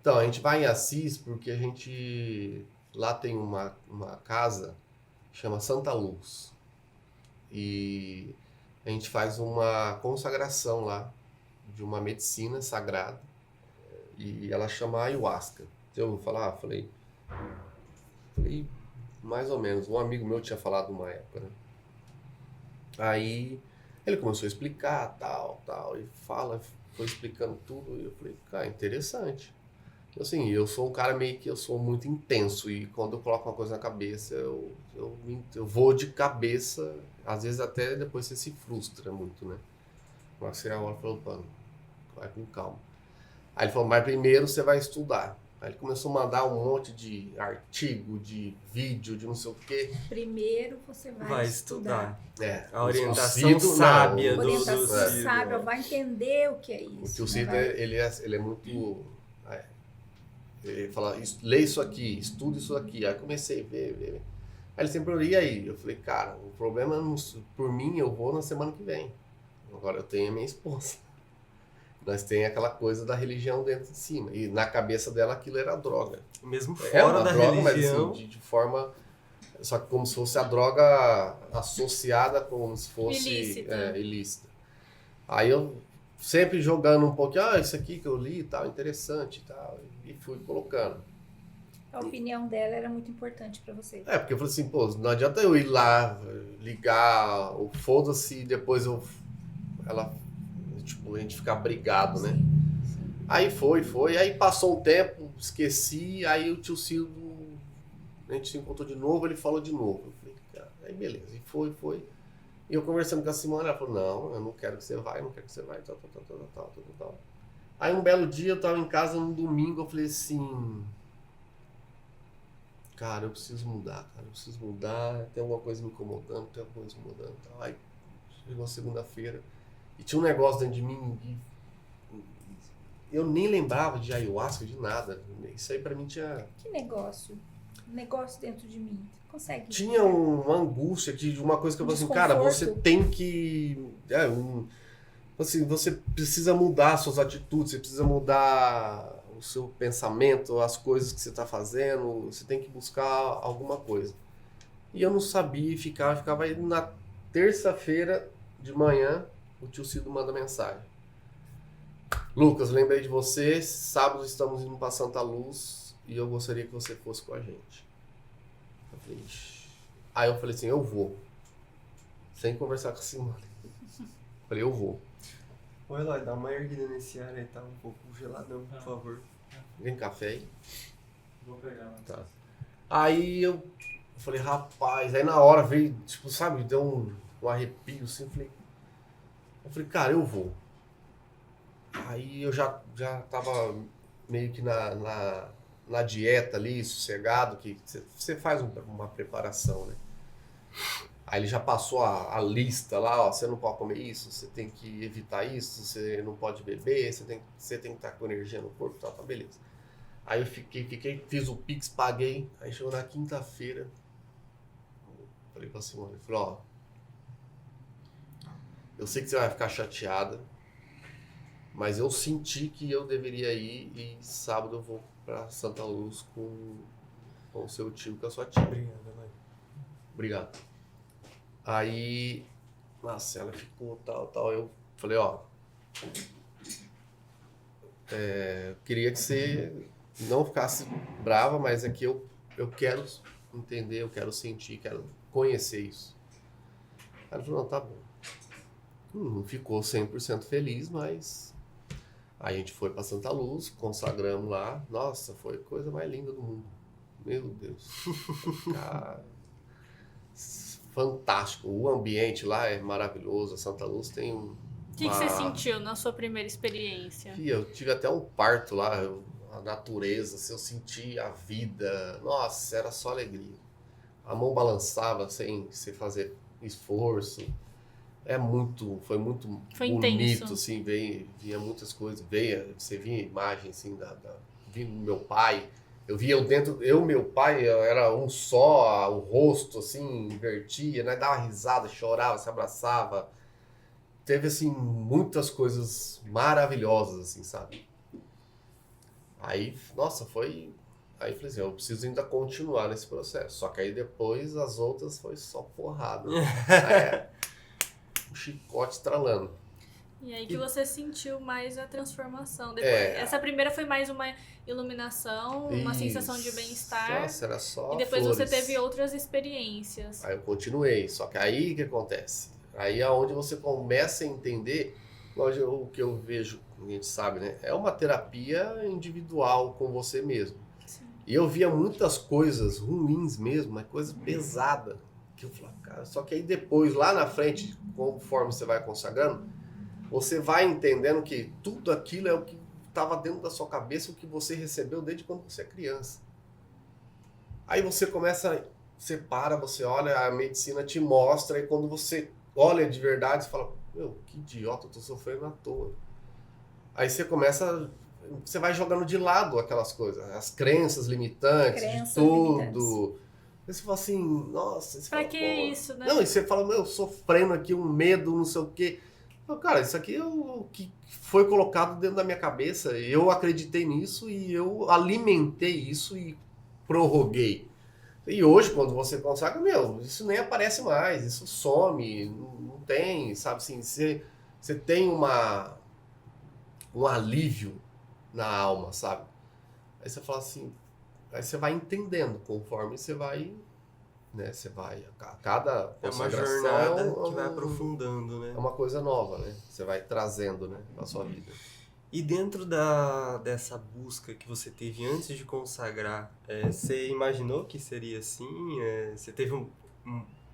então, a gente vai em Assis porque a gente... Lá tem uma casa... chama Santa Luz, e a gente faz uma consagração lá, de uma medicina sagrada, e ela chama ayahuasca. Eu vou falar? Falei, mais ou menos, um amigo meu tinha falado uma época, né? Aí ele começou a explicar, tal, e foi explicando tudo, e eu falei, cara, interessante. Assim, eu sou um cara eu sou muito intenso, e quando eu coloco uma coisa na cabeça, eu vou de cabeça, às vezes até depois você se frustra muito, né? Mas você agora falou, vai com calma. Aí ele falou, mas primeiro você vai estudar. Aí ele começou a mandar um monte de artigo, de vídeo, de não sei o quê. Primeiro você vai estudar. A orientação Cido, sábia não, do Orientação Cido. sábia, vai entender o que é O isso. tio né? Cido, ele é muito... Ele fala, lê isso aqui, estuda isso aqui. Aí eu comecei a ver. Aí ele sempre, e aí? Eu falei, cara, o problema, por mim, eu vou na semana que vem. Agora eu tenho a minha esposa. Nós tem aquela coisa da religião dentro de cima. E na cabeça dela aquilo era droga. Mesmo É fora uma da droga, religião. mas assim, de forma... Só que como se fosse a droga associada como se fosse Ilícita. ilícita. Aí eu sempre jogando um pouquinho, isso aqui que eu li e tal, interessante e tal. E fui colocando. A opinião dela era muito importante para você. Porque eu falei assim, não adianta eu ir lá, ligar, o foda-se e depois a gente ficar brigado, né? Aí foi. Aí passou um tempo, esqueci. Aí o tio Cildo, a gente se encontrou de novo, ele falou de novo. Eu falei, cara, aí beleza. E foi. E eu conversando com a Simone, ela falou, não, eu não quero que você vá, tal. Aí um belo dia eu tava em casa num domingo, eu falei assim, cara, eu preciso mudar, tem alguma coisa me incomodando, Tal. Aí chegou a segunda-feira e tinha um negócio dentro de mim e eu nem lembrava de ayahuasca, de nada. Isso aí pra mim tinha... Que negócio? Um negócio dentro de mim. Você consegue? Tinha uma angústia aqui, de uma coisa que eu falei assim, cara, você tem que... assim, você precisa mudar suas atitudes, você precisa mudar o seu pensamento, as coisas que você está fazendo, você tem que buscar alguma coisa. E eu não sabia, ficava aí na terça-feira de manhã, o tio Cildo manda mensagem. Lucas, lembrei de você, sábado estamos indo para Santa Luz e eu gostaria que você fosse com a gente. Eu falei, ixi. Aí eu falei assim, eu vou. Sem conversar com a Simone. Falei, eu vou. Ô Eloy, dá uma erguida nesse ar aí, tá um pouco geladão, por favor. Vem café aí. Vou pegar, mas... Tá. Aí eu falei, rapaz, aí na hora veio, tipo, sabe, deu um arrepio assim, eu falei, cara, eu vou. Aí eu já tava meio que na dieta ali, sossegado, que você faz uma preparação, né? Aí ele já passou a lista lá, ó, você não pode comer isso, você tem que evitar isso, você não pode beber, você tem que estar com energia no corpo, tá beleza. Aí eu fiz o Pix, paguei, aí chegou na quinta-feira, falei pra Simone, falei, ó, eu sei que você vai ficar chateada, mas eu senti que eu deveria ir e sábado eu vou pra Santa Luz com o seu tio, com a sua tia. Obrigado, Eloy. Obrigado. Aí, nossa, ela ficou tal. Eu falei, ó, queria que você não ficasse brava, mas é que eu quero entender, eu quero sentir, quero conhecer isso. Aí ela falou, não, tá bom. Não ficou 100% feliz, mas aí a gente foi pra Santa Luz, consagramos lá. Nossa, foi a coisa mais linda do mundo. Meu Deus. Cara... fantástico, o ambiente lá é maravilhoso, a Santa Luz tem O que você sentiu na sua primeira experiência? Eu tive até um parto lá, a natureza, assim, eu senti a vida, nossa, era só alegria. A mão balançava sem você fazer esforço, foi muito bonito, intenso. assim, via muitas coisas, você via imagem, assim, via meu pai. Eu via meu pai, era um só, o rosto, assim, invertia, né? Dava risada, chorava, se abraçava. Teve, assim, muitas coisas maravilhosas, assim, sabe? Aí, nossa, Aí eu falei assim, eu preciso ainda continuar nesse processo. Só que aí depois as outras foi só porrada. Um chicote estralando. E aí que você sentiu mais a transformação depois. Essa primeira foi mais uma iluminação, uma sensação de bem-estar. Nossa, era só E depois flores. você teve outras experiências. Aí eu continuei, só que aí o que acontece? Aí é onde você começa a entender, o que eu vejo, a gente sabe, né? É uma terapia individual com você mesmo. Sim. E eu via muitas coisas ruins mesmo, mas coisa pesada. Que eu falava, cara, só que aí depois, lá na frente, conforme você vai consagrando, você vai entendendo que tudo aquilo é o que estava dentro da sua cabeça, o que você recebeu desde quando você é criança. Aí você você para, você olha, a medicina te mostra, e quando você olha de verdade, você fala, meu, que idiota, eu tô sofrendo à toa. Aí você vai jogando de lado aquelas coisas, as crenças limitantes, de tudo. Aí você fala assim, nossa... Você pra fala, que isso, né? Não, e você fala, meu, sofrendo aqui, um medo, não sei o quê. Cara, isso aqui é o que foi colocado dentro da minha cabeça. Eu acreditei nisso e eu alimentei isso e prorroguei. E hoje, quando você consagra, meu, isso nem aparece mais, isso some, não tem, sabe assim, você tem um alívio na alma, sabe? Aí você fala assim, aí você vai entendendo conforme você vai, né, cada É uma consagração jornada que vai aprofundando, né? é uma coisa nova, né? Você vai trazendo, né, na sua vida. E dentro dessa busca que você teve antes de consagrar, você imaginou que seria assim? Você teve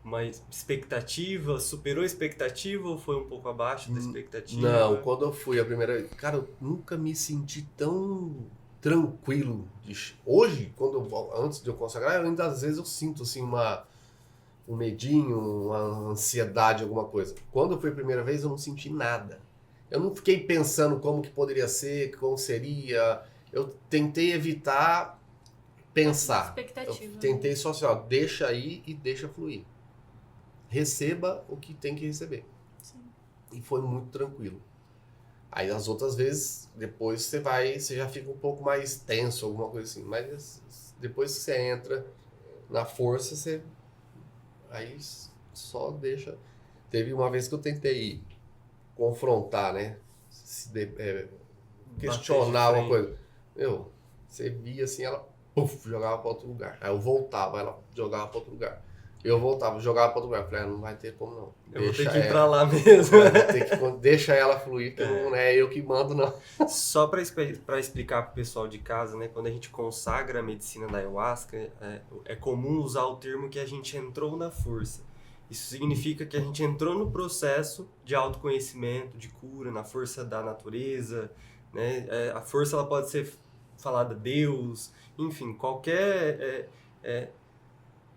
uma expectativa, superou a expectativa ou foi um pouco abaixo da expectativa? Não, quando eu fui a primeira vez, cara, eu nunca me senti tão tranquilo. Hoje, antes de eu consagrar, eu ainda às vezes eu sinto assim um medinho, uma ansiedade, alguma coisa. Quando eu fui a primeira vez, eu não senti nada. Eu não fiquei pensando como que poderia ser, como seria. Eu tentei evitar pensar. Eu Expectativa. tentei só assim, ó, deixa aí e deixa fluir. Receba o que tem que receber. Sim. E foi muito tranquilo. Aí as outras vezes, depois você já fica um pouco mais tenso, alguma coisa assim. Mas depois que você entra na força, aí só deixa. Teve uma vez que eu tentei confrontar, né? Questionar uma coisa. Você via assim, ela jogava para outro lugar. Aí eu voltava, ela jogava para outro lugar. Eu voltava, jogava para outro lugar. Eu falei, não vai ter como não. Eu vou ter que ir pra lá mesmo. Deixa ela fluir, porque não é eu que mando, não. Só para explicar pro pessoal de casa, né? Quando a gente consagra a medicina da ayahuasca, é comum usar o termo que a gente entrou na força. Isso significa que a gente entrou no processo de autoconhecimento, de cura, na força da natureza, né? A força ela pode ser falada Deus, enfim, qualquer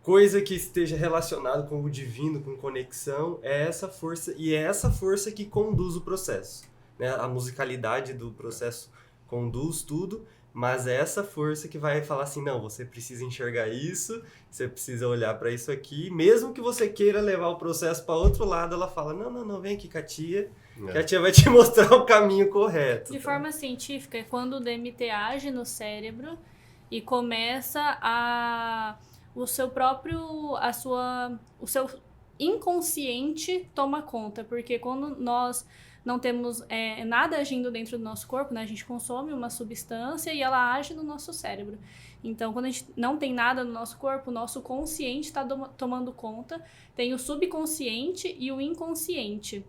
coisa que esteja relacionada com o divino, com conexão, é essa força, e é essa força que conduz o processo, né? A musicalidade do processo conduz tudo, mas é essa força que vai falar assim, não, você precisa enxergar isso, você precisa olhar para isso aqui, mesmo que você queira levar o processo para outro lado, ela fala, não, vem aqui com a tia, que a tia vai te mostrar o caminho correto. De forma científica, é quando o DMT age no cérebro e começa o seu inconsciente toma conta, porque quando nós não temos nada agindo dentro do nosso corpo, né? A gente consome uma substância e ela age no nosso cérebro. Então, quando a gente não tem nada no nosso corpo, o nosso consciente está tomando conta, tem o subconsciente e o inconsciente.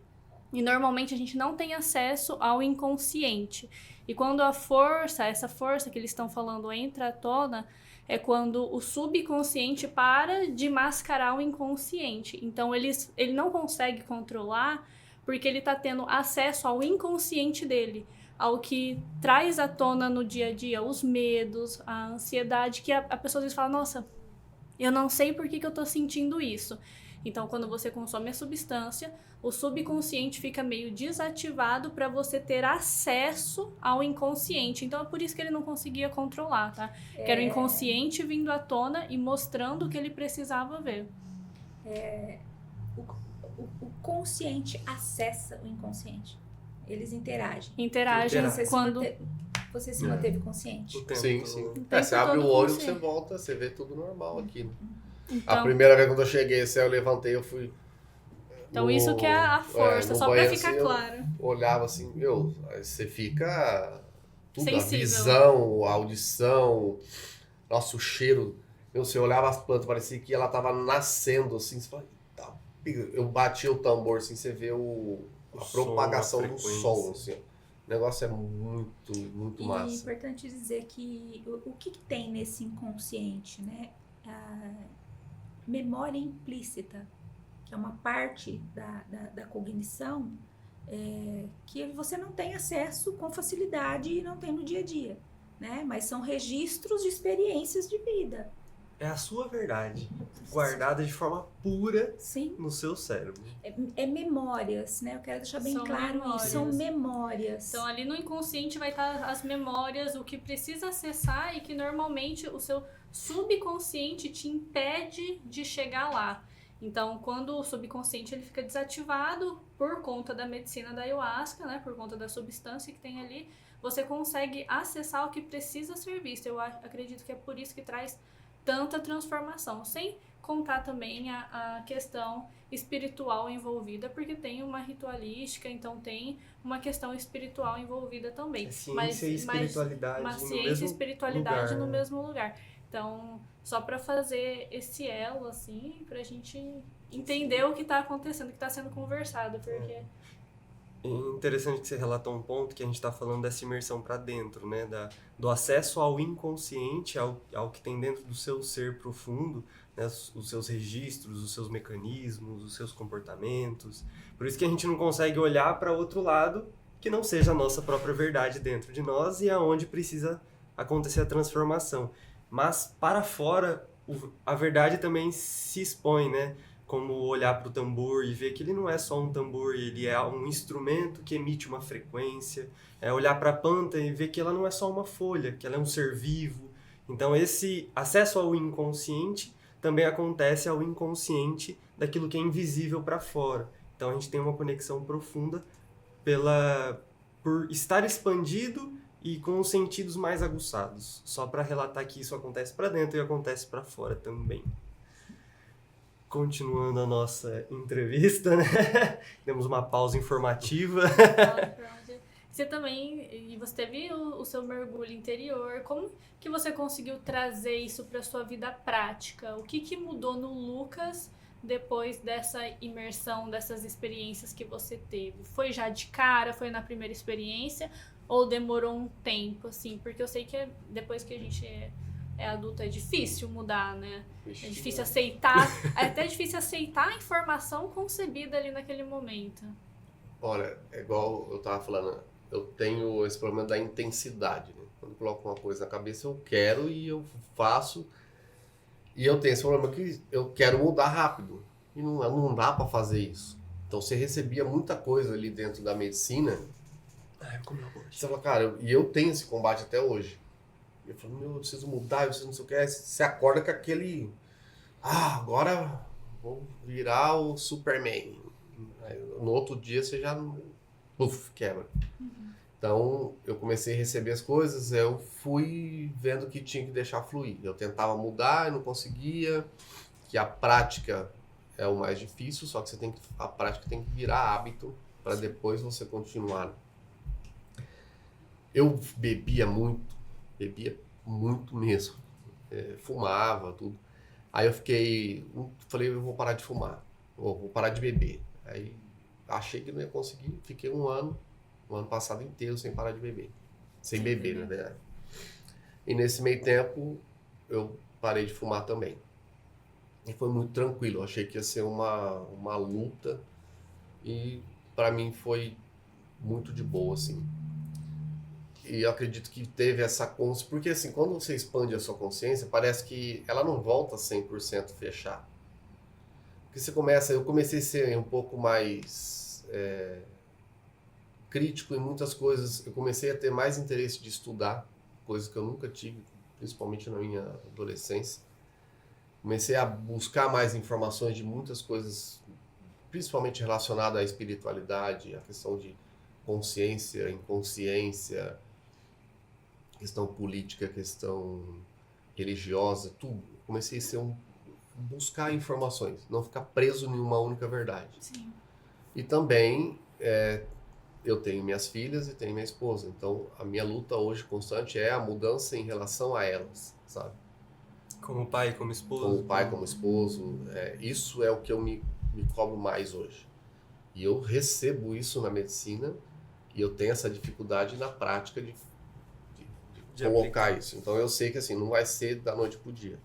E normalmente a gente não tem acesso ao inconsciente. E quando essa força que eles estão falando entra à tona, é quando o subconsciente para de mascarar o inconsciente. Então ele não consegue controlar porque ele está tendo acesso ao inconsciente dele, ao que traz à tona no dia a dia os medos, a ansiedade, que a pessoa às vezes fala, nossa, eu não sei por que eu estou sentindo isso. Então, quando você consome a substância, o subconsciente fica meio desativado para você ter acesso ao inconsciente. Então, é por isso que ele não conseguia controlar, tá? Que era o inconsciente vindo à tona e mostrando o que ele precisava ver. O consciente acessa o inconsciente. Eles interagem. Interagem quando... Você se manteve consciente. Sim. Você abre o olho, você volta, você vê tudo normal aqui. Né? Então, A primeira vez quando eu cheguei, eu levantei, eu fui... Então isso que é a força, só pra ficar assim, claro. Eu olhava assim, aí você fica... Tudo, sensível. A visão, a audição, nosso cheiro. Você olhava as plantas, parecia que ela tava nascendo, assim, você fala, tá. Eu bati o tambor, assim, você vê a propagação do som, assim, ó. O negócio é muito, muito massa. E é importante dizer que o que tem nesse inconsciente, né? A memória implícita, que é uma parte da cognição que você não tem acesso com facilidade e não tem no dia a dia, né? Mas são registros de experiências de vida. É a sua verdade, guardada de forma pura Sim. no seu cérebro. É memórias, né? Eu quero deixar bem claro isso. São memórias. Então, ali no inconsciente vai estar as memórias, o que precisa acessar e que normalmente o seu subconsciente te impede de chegar lá. Então, quando o subconsciente ele fica desativado por conta da medicina da ayahuasca, né? Por conta da substância que tem ali, você consegue acessar o que precisa ser visto. Eu acredito que é por isso que traz tanta transformação, sem contar também a questão espiritual envolvida, porque tem uma ritualística, então tem uma questão espiritual envolvida também. Ciência e espiritualidade uma no ciência mesmo e espiritualidade lugar, no né? mesmo lugar. Então, só para fazer esse elo, assim, pra gente entender o que tá acontecendo, o que tá sendo conversado, porque... É interessante que você relatou um ponto que a gente está falando dessa imersão para dentro, né? Do acesso ao inconsciente, ao que tem dentro do seu ser profundo, né? Os seus registros, os seus mecanismos, os seus comportamentos. Por isso que a gente não consegue olhar para outro lado que não seja a nossa própria verdade dentro de nós e aonde precisa acontecer a transformação. Mas para fora, a verdade também se expõe, né? Como olhar para o tambor e ver que ele não é só um tambor, ele é um instrumento que emite uma frequência. É olhar para a planta e ver que ela não é só uma folha, que ela é um ser vivo. Então esse acesso ao inconsciente também acontece ao inconsciente daquilo que é invisível para fora. Então a gente tem uma conexão profunda por estar expandido e com os sentidos mais aguçados. Só para relatar que isso acontece para dentro e acontece para fora também. Continuando a nossa entrevista, né? Demos uma pausa informativa. Você teve o seu mergulho interior. Como que você conseguiu trazer isso para sua vida prática? O que mudou no Lucas depois dessa imersão, dessas experiências que você teve? Foi já de cara? Foi na primeira experiência? Ou demorou um tempo, assim? Porque eu sei que depois que a gente é adulto é difícil mudar, né? É difícil aceitar, é até difícil aceitar a informação concebida ali naquele momento. Olha, é igual eu tava falando, eu tenho esse problema da intensidade, né? Quando eu coloco uma coisa na cabeça, eu quero e eu faço. E eu tenho esse problema que eu quero mudar rápido. E não dá para fazer isso. Então você recebia muita coisa ali dentro da medicina. Você fala, cara, e eu tenho esse combate até hoje. Eu falo, eu preciso mudar, eu preciso não sei o que. Você acorda com aquele... agora vou virar o Superman. Aí, no outro dia você já... quebra. Uhum. Então, eu comecei a receber as coisas, eu fui vendo que tinha que deixar fluir. Eu tentava mudar, eu não conseguia. Que a prática é o mais difícil, só que a prática tem que virar hábito para depois você continuar. Eu bebia muito mesmo. Fumava, tudo. Aí eu falei, eu vou parar de fumar, vou parar de beber. Aí achei que não ia conseguir, fiquei um ano passado inteiro sem parar de beber. Sem beber, na verdade. E nesse meio tempo, eu parei de fumar também. E foi muito tranquilo, eu achei que ia ser uma luta. E pra mim foi muito de boa, assim. E eu acredito que teve essa consciência, porque assim, quando você expande a sua consciência, parece que ela não volta 100% fechar. Porque eu comecei a ser um pouco mais crítico em muitas coisas, eu comecei a ter mais interesse de estudar, coisas que eu nunca tive, principalmente na minha adolescência. Comecei a buscar mais informações de muitas coisas, principalmente relacionadas à espiritualidade, à questão de consciência, inconsciência, questão política, questão religiosa, tudo. Comecei a buscar informações, não ficar preso em uma única verdade. Sim. E também eu tenho minhas filhas e tenho minha esposa, então a minha luta hoje constante é a mudança em relação a elas, sabe? Como pai, como esposo. Como pai, como esposo, isso é o que eu me cobro mais hoje. E eu recebo isso na medicina e eu tenho essa dificuldade na prática de colocar isso. Então eu sei que assim, não vai ser da noite pro dia.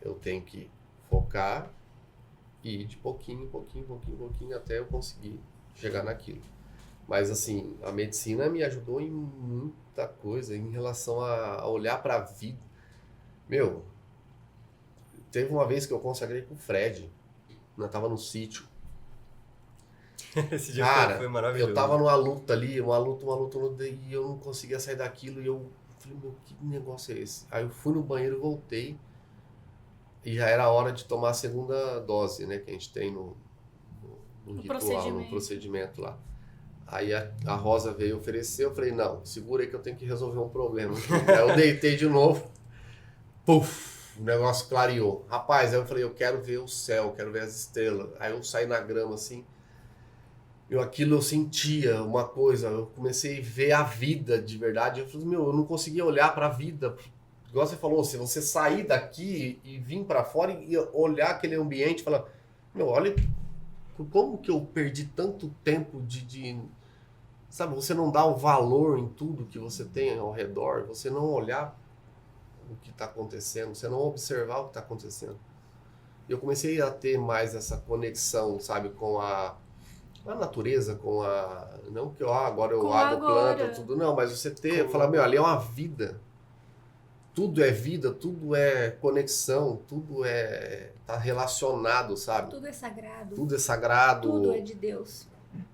Eu tenho que focar e ir de pouquinho até eu conseguir chegar naquilo. Mas assim, a medicina me ajudou em muita coisa em relação a olhar para a vida. Meu, teve uma vez que eu consagrei com o Fred. Eu tava no sítio. Esse dia Cara, foi maravilhoso. eu tava numa luta ali, uma luta, e eu não conseguia sair daquilo. E eu falei, meu, que negócio é esse? Aí eu fui no banheiro, voltei. E já era hora de tomar a segunda dose, né? Que a gente tem no ritual, no procedimento lá. Aí a Rosa veio oferecer, eu falei, não, segura aí que eu tenho que resolver um problema. Aí eu deitei de novo, puf, o negócio clareou. Rapaz, aí eu falei, eu quero ver o céu, quero ver as estrelas. Aí eu saí na grama assim, aquilo eu sentia uma coisa, eu comecei a ver a vida de verdade. Eu falei, meu, eu não conseguia olhar para a vida. Igual você falou, se você sair daqui e vir para fora e olhar aquele ambiente e falar, meu, olha como que eu perdi tanto tempo sabe, você não dá o valor em tudo que você tem ao redor, você não olhar o que está acontecendo, você não observar o que está acontecendo. Eu comecei a ter mais essa conexão, sabe, com a natureza, com a... Não que agora eu Com água, agora. planta, tudo, não, mas você ter, falar, meu, ali é uma vida. Tudo é vida, tudo é conexão, tudo tá relacionado, sabe? Tudo é sagrado. Tudo é sagrado. Tudo é de Deus.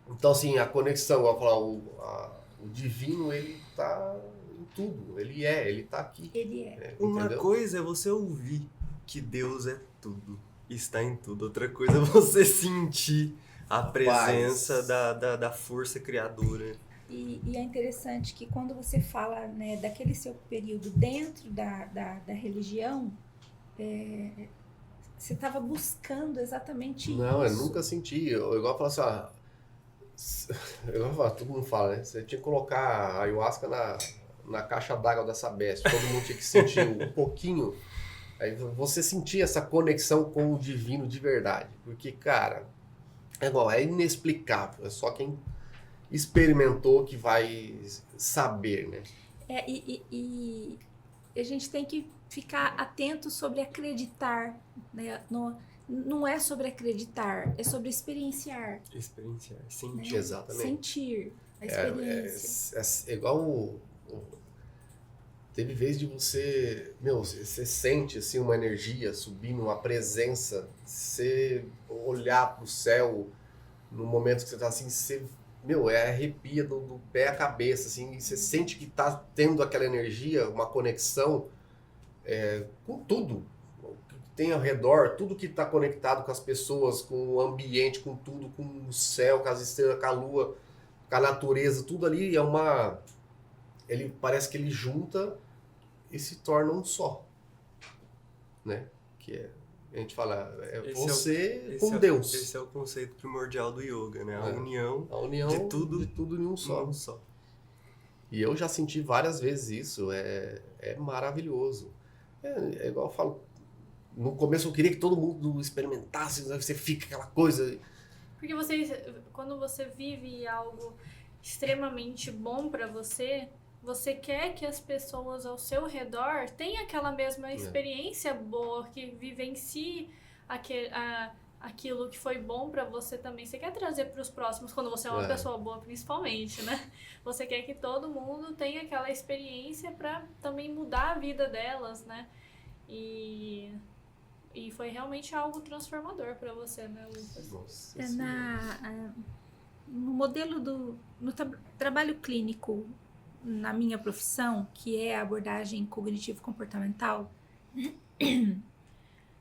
Então, assim, a conexão, eu falar, o divino, ele tá em tudo. Ele tá aqui. Ele é. Uma Entendeu? coisa é você ouvir que Deus é tudo, está em tudo. Outra coisa é você sentir a presença da força criadora. E é interessante que quando você fala, né, daquele seu período dentro da religião, você estava buscando exatamente Não, eu isso. nunca senti. Eu igual falar assim, todo mundo fala, né? Você tinha que colocar a ayahuasca na caixa d'água da Sabesp. Todo mundo tinha que sentir um pouquinho. Aí você sentia essa conexão com o divino de verdade. Porque, cara, é inexplicável. É só quem experimentou que vai saber, né? E a gente tem que ficar atento sobre acreditar, né? Não é sobre acreditar, é sobre experienciar. Experienciar, sentir. Né? Exatamente. Sentir a experiência. É igual teve vez de você, você sente assim uma energia subindo, uma presença, você olhar pro céu no momento que você tá assim, você, arrepia do pé à cabeça, assim, e você sente que tá tendo aquela energia, uma conexão com tudo que tem ao redor, tudo que tá conectado com as pessoas, com o ambiente, com tudo, com o céu, com as estrelas, com a lua, com a natureza, tudo ali ele parece que ele junta e se torna um só, né? A gente fala, você com Deus. Esse é o conceito primordial do yoga, né? A união de tudo em um só. Um só. E eu já senti várias vezes isso, é maravilhoso. É igual eu falo, no começo eu queria que todo mundo experimentasse, você fica aquela coisa. Porque quando você vive algo extremamente bom pra você, você quer que as pessoas ao seu redor tenham aquela mesma experiência boa, que vivencie aquilo que foi bom pra você também. Você quer trazer pros próximos, quando você é uma pessoa boa, principalmente, né? Você quer que todo mundo tenha aquela experiência pra também mudar a vida delas, né? E foi realmente algo transformador pra você, né, Lucas? Nossa, No modelo no trabalho clínico, na minha profissão, que é a abordagem cognitivo-comportamental,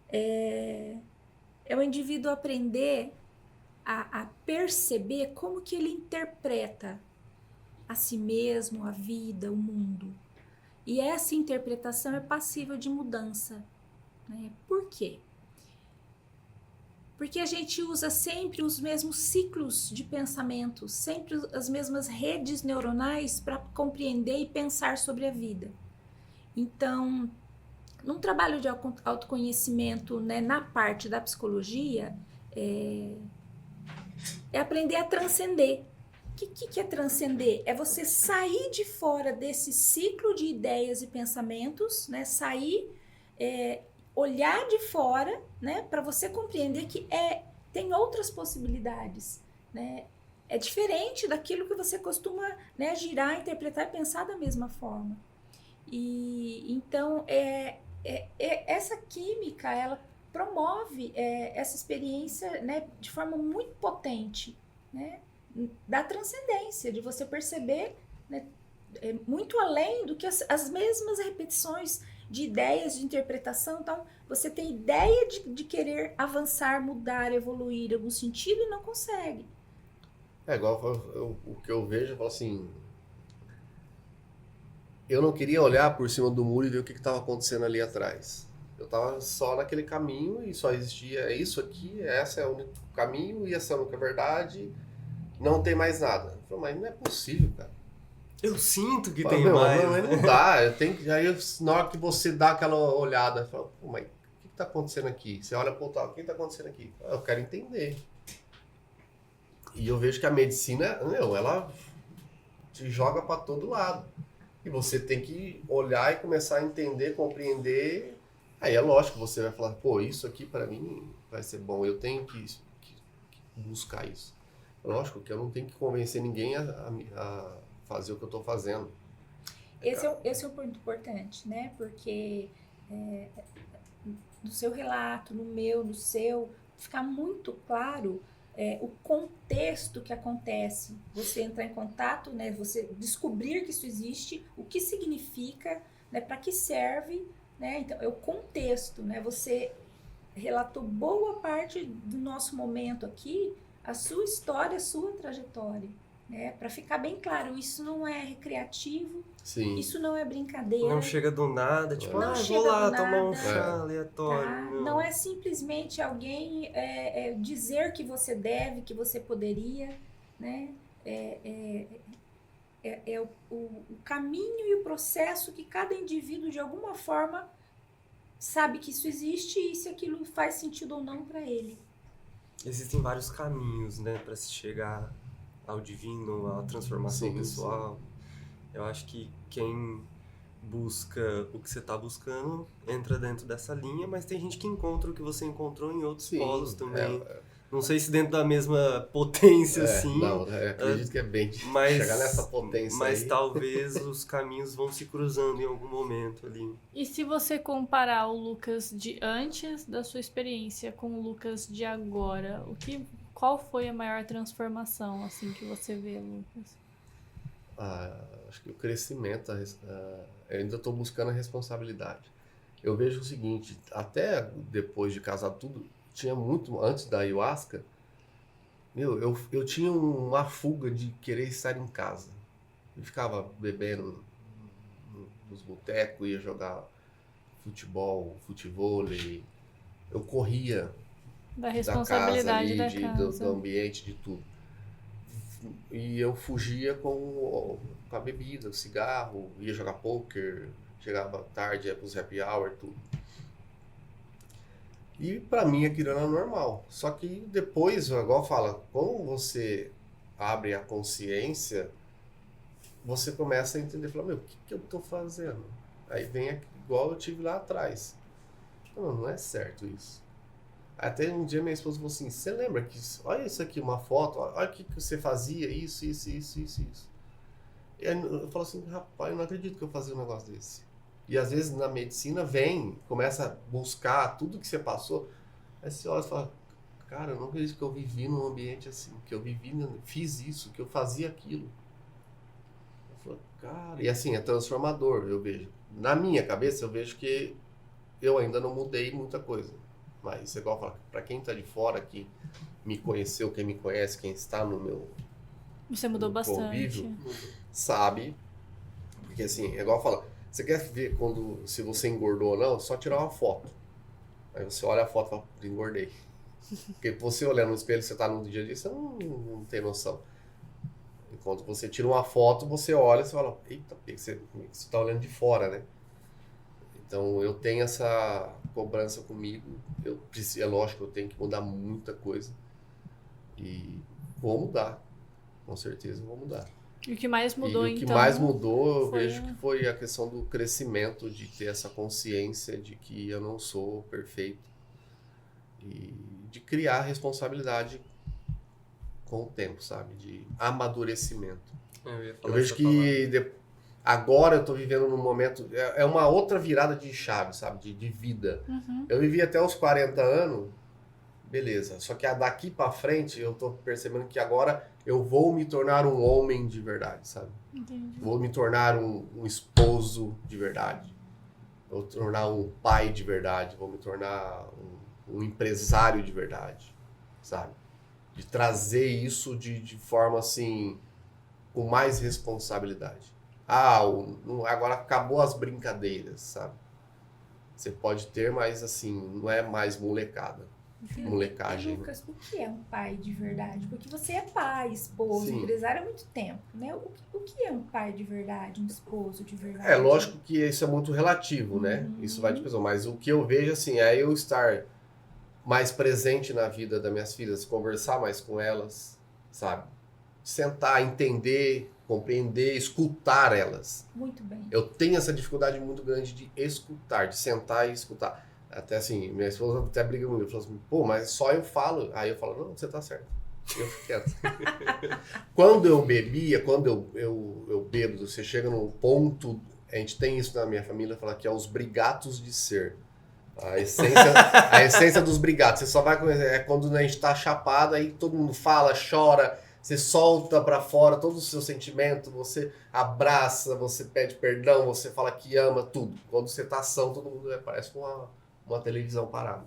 é o indivíduo aprender a perceber como que ele interpreta a si mesmo, a vida, o mundo. E essa interpretação é passível de mudança. Né? Por quê? Porque a gente usa sempre os mesmos ciclos de pensamento, sempre as mesmas redes neuronais para compreender e pensar sobre a vida. Então, num trabalho de autoconhecimento, né, na parte da psicologia, é aprender a transcender. O que é transcender? É você sair de fora desse ciclo de ideias e pensamentos, né, sair... olhar de fora, né, para você compreender que tem outras possibilidades, né? É diferente daquilo que você costuma, né, girar, interpretar e pensar da mesma forma. E então essa química, ela promove essa experiência, né, de forma muito potente, né, da transcendência, de você perceber, né, muito além do que as mesmas repetições de ideias, de interpretação. Então, você tem ideia de querer avançar, mudar, evoluir em algum sentido e não consegue. Igual o que eu vejo, eu falo assim, eu não queria olhar por cima do muro e ver o que estava acontecendo ali atrás. Eu estava só naquele caminho e só existia isso aqui, esse é o único caminho e essa é a única verdade, não tem mais nada. Eu falei, mas não é possível, cara. Eu sinto que Fala, tem mais. Não dá. Aí na hora que você dá aquela olhada, fala, pô, mas o que está acontecendo aqui? Você olha para o outro, o que está acontecendo aqui? Eu quero entender. E eu vejo que a medicina, ela te joga para todo lado. E você tem que olhar e começar a entender, compreender. Aí é lógico, você vai falar, pô, isso aqui para mim vai ser bom, eu tenho que buscar isso. Lógico que eu não tenho que convencer ninguém a fazer o que eu estou fazendo. Esse é um ponto importante, né? Porque no seu relato, no meu, no seu, ficar muito claro o contexto que acontece. Você entrar em contato, né? Você descobrir que isso existe, o que significa, né? Para que serve, né? Então, é o contexto, né? Você relatou boa parte do nosso momento aqui, a sua história, a sua trajetória, né? Para ficar bem claro, isso não é recreativo, Sim. isso não é brincadeira. Não chega do nada, tipo, Não vou chega lá do tomar um nada. chá aleatório. Tá? Não é simplesmente alguém dizer que você deve, que você poderia, né? O caminho e o processo que cada indivíduo, de alguma forma, sabe que isso existe e se aquilo faz sentido ou não para ele. Existem vários caminhos, né, para se chegar ao divino, à transformação Sim, pessoal. Eu acho que quem busca o que você está buscando entra dentro dessa linha, mas tem gente que encontra o que você encontrou em outros polos também. Não sei se dentro da mesma potência, assim. Não, acredito que é bem mas, chegar nessa potência mas aí. talvez os caminhos vão se cruzando em algum momento ali. E se você comparar o Lucas de antes da sua experiência com o Lucas de agora, qual foi a maior transformação assim que você vê, Lucas? Acho que o crescimento, eu ainda estou buscando a responsabilidade. Eu vejo o seguinte, até depois de casar tudo, tinha muito, antes da ayahuasca, eu tinha uma fuga de querer estar em casa. Eu ficava bebendo nos botecos, ia jogar futevôlei, eu corria Da da casa responsabilidade ali, da casa. do ambiente, de tudo. E eu fugia com a bebida, o cigarro, ia jogar poker, chegava tarde, ia pros happy hour, tudo. E pra mim aquilo era normal. Só que depois, igual fala, quando você abre a consciência, você começa a entender, fala, o que eu tô fazendo? Aí vem igual eu tive lá atrás. Não é certo isso. Até um dia minha esposa falou assim, você lembra que, olha isso aqui, uma foto, olha o que você fazia, isso. E aí eu falo assim, rapaz, eu não acredito que eu fazia um negócio desse. E às vezes na medicina começa a buscar tudo que você passou, aí você olha e fala, cara, eu não acredito que eu vivi num ambiente assim, que eu fiz isso, que eu fazia aquilo. Eu falo, cara, e assim, é transformador, eu vejo. Na minha cabeça eu vejo que eu ainda não mudei muita coisa. Mas é igual falar, pra quem tá de fora, que me conheceu, quem me conhece, quem está no meu Você mudou bastante. convívio, sabe, porque assim, é igual falar, você quer ver se você engordou ou não, só tirar uma foto. Aí você olha a foto e fala, engordei. Porque você olhando no espelho, você tá no dia a dia, você não tem noção. Enquanto você tira uma foto, você olha e você fala, eita, você tá olhando de fora, né? Então eu tenho essa cobrança comigo, é lógico, eu tenho que mudar muita coisa e vou mudar, com certeza vou mudar. E o que mais mudou, e o que então? mais mudou, eu foi vejo que foi a questão do crescimento, de ter essa consciência de que eu não sou perfeito e de criar responsabilidade com o tempo, sabe? De amadurecimento. Eu vejo que agora eu tô vivendo num momento, é uma outra virada de chave, sabe? De vida. Uhum. Eu vivi até os 40 anos, beleza. Só que daqui pra frente eu tô percebendo que agora eu vou me tornar um homem de verdade, sabe? Entendi. Vou me tornar um esposo de verdade. Vou me tornar um pai de verdade. Vou me tornar um empresário de verdade, sabe? De trazer isso de forma assim, com mais responsabilidade. Agora acabou as brincadeiras, sabe? Você pode ter, mas assim, não é mais molecada. Molecagem. E, Lucas, o que é um pai de verdade? Porque você é pai, esposo, Sim. empresário há muito tempo, né? O que é um pai de verdade, um esposo de verdade? É lógico que isso é muito relativo, né? Isso vai de pessoa. Mas o que eu vejo, assim, é eu estar mais presente na vida das minhas filhas, conversar mais com elas, sabe? Sentar, entender compreender, escutar elas. Muito bem. Eu tenho essa dificuldade muito grande de escutar, de sentar e escutar. Até assim, minha esposa até briga comigo, falou assim, pô, mas só eu falo. Aí eu falo, não, você tá certo. Eu fico quieto. Quando eu bebia, quando eu bebo, você chega num ponto, a gente tem isso na minha família, fala que é os brigatos de ser. A essência dos brigatos. Você só vai conhecer, é quando a gente tá chapado, aí todo mundo fala, chora, você solta pra fora todo o seu sentimento, você abraça, você pede perdão, você fala que ama, tudo. Quando você tá ação, todo mundo parece com uma televisão parada.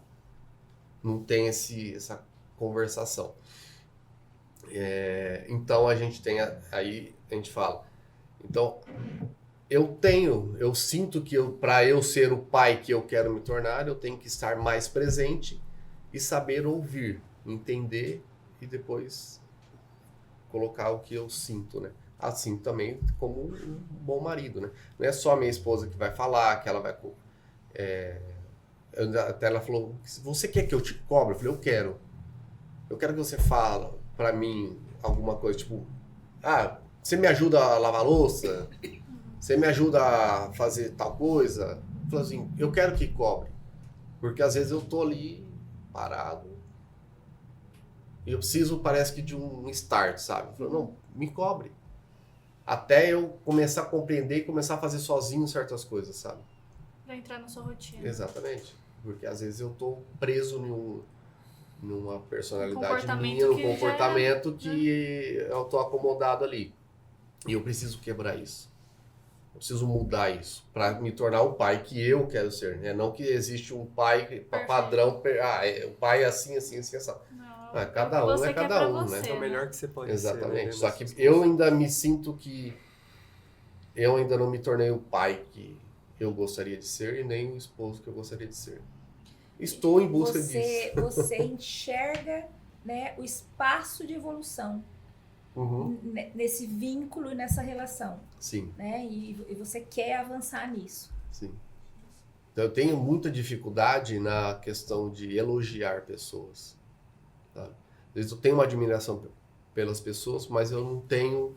Não tem essa conversação. Então a gente tem, aí a gente fala. Então, eu sinto que para eu ser o pai que eu quero me tornar, eu tenho que estar mais presente e saber ouvir, entender e depois colocar o que eu sinto, né? Assim também como um bom marido, né? Não é só a minha esposa que vai falar, que ela vai... até ela falou, você quer que eu te cobre? Eu falei, eu quero. Eu quero que você fale pra mim alguma coisa, tipo, você me ajuda a lavar louça? Você me ajuda a fazer tal coisa? Eu falei assim, eu quero que cobre. Porque às vezes eu tô ali parado e eu preciso, parece que de um start, sabe? Eu falei, não, me cobre. Até eu começar a compreender e começar a fazer sozinho certas coisas, sabe? Pra entrar na sua rotina. Exatamente. Porque às vezes eu tô preso numa personalidade Comportamento minha, num que comportamento que eu tô acomodado ali. E eu preciso quebrar isso. Eu preciso mudar isso para me tornar o pai que eu quero ser, né? Não que existe um pai padrão, o pai é assim, assim, assim, assim. Não, Cada um é cada um, né? É o melhor que você pode Exatamente. ser. Né? Só que eu ainda me sinto que eu ainda não me tornei o pai que eu gostaria de ser e nem o esposo que eu gostaria de ser. Estou em busca disso. Você enxerga, né, o espaço de evolução nesse vínculo e nessa relação. Sim. Né? E você quer avançar nisso. Sim. Então eu tenho muita dificuldade na questão de elogiar pessoas. Tá? Às vezes eu tenho uma admiração pelas pessoas, mas eu não tenho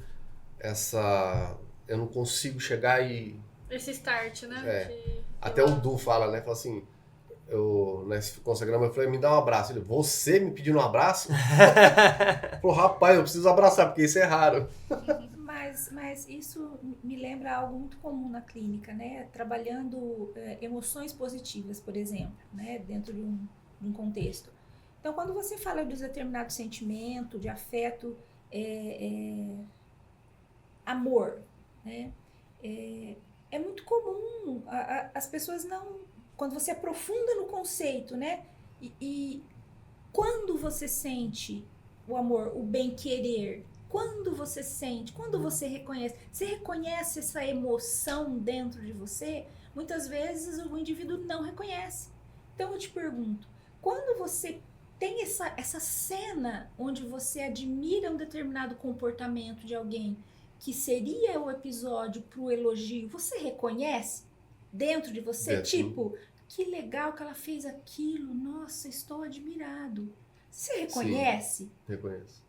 eu não consigo chegar e... Esse start, né? Até o Du fala, né? Fala assim, nesse consagrama, eu falei, me dá um abraço. Ele, você me pedindo um abraço? Falou, rapaz, eu preciso abraçar, porque isso é raro. Mas isso me lembra algo muito comum na clínica, né? Trabalhando emoções positivas, por exemplo, né? Dentro de um contexto. Então, quando você fala de um determinado sentimento, de afeto, amor, né? É muito comum, as pessoas não... Quando você aprofunda no conceito, né? E quando você sente o amor, o bem-querer, quando você sente, quando você reconhece essa emoção dentro de você, muitas vezes o indivíduo não reconhece. Então eu te pergunto, quando você tem essa cena onde você admira um determinado comportamento de alguém, que seria o episódio para o elogio, você reconhece dentro de você? Tipo, que legal que ela fez aquilo, nossa, estou admirado. Você reconhece? Sim, reconheço.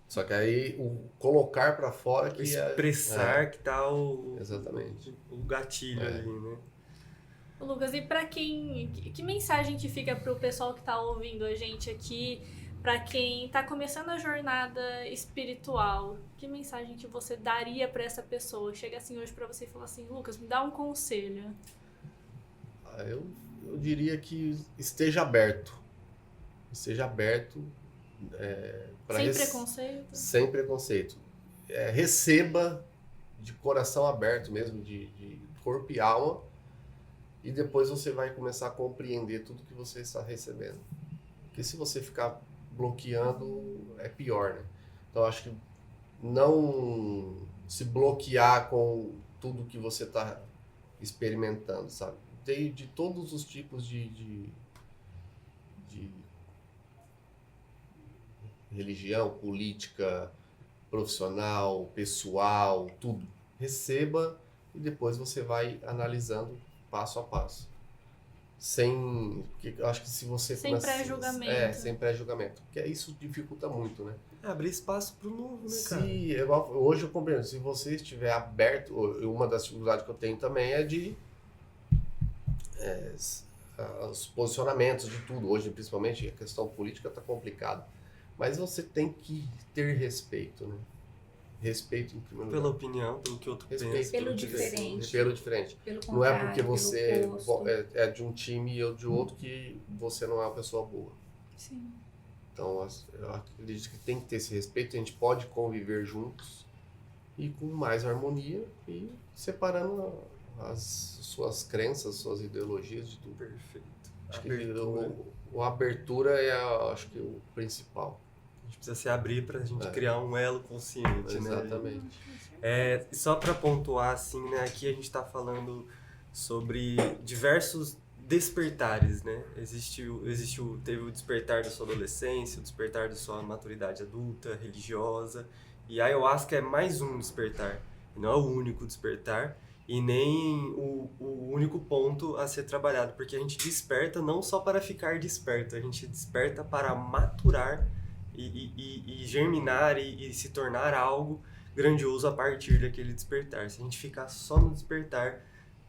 Só que aí o colocar para fora que expressar que tá exatamente o gatilho ali, né? Lucas, e pra que mensagem que fica pro pessoal que tá ouvindo a gente aqui, pra quem tá começando a jornada espiritual, que mensagem que você daria pra essa pessoa? Chega assim hoje pra você e fala assim, Lucas, me dá um conselho. Eu diria que esteja aberto. Esteja aberto. Sem preconceito? Sem preconceito. Receba de coração aberto mesmo, de corpo e alma, e depois você vai começar a compreender tudo que você está recebendo. Porque se você ficar bloqueando, é pior, né? Então, acho que não se bloquear com tudo que você está experimentando, sabe? De todos os tipos de religião, política, profissional, pessoal, tudo. Receba e depois você vai analisando passo a passo. Porque eu acho que se você Sem pré-julgamento. sem pré-julgamento. Porque isso dificulta muito, né? Abrir espaço pro novo, né, cara? Hoje eu compreendo. Se você estiver aberto, uma das dificuldades que eu tenho também é de os posicionamentos de tudo. Hoje, principalmente, a questão política está complicada. Mas você tem que ter respeito, né? Respeito em primeiro lugar. Pela opinião, pelo que outro Respeito pensa. pelo que diferente. pensa. Pelo diferente. Pelo Não é contrário, porque você pelo oposto. é de um time e eu de outro que você não é uma pessoa boa. Sim. Então, eu acredito que tem que ter esse respeito. A gente pode conviver juntos e com mais harmonia e separando as suas crenças, suas ideologias de tudo. Perfeito. Acho Abertura. que a abertura é, acho que, o principal. A gente precisa se abrir pra gente É. criar um elo consciente, né? Exatamente. Só para pontuar, assim, né? Aqui a gente está falando sobre diversos despertares, né? Teve o despertar da sua adolescência, o despertar da sua maturidade adulta, religiosa, e a ayahuasca é mais um despertar, não é o único despertar e nem o único ponto a ser trabalhado, porque a gente desperta não só para ficar desperto, a gente desperta para maturar e germinar e se tornar algo grandioso a partir daquele despertar. Se a gente ficar só no despertar,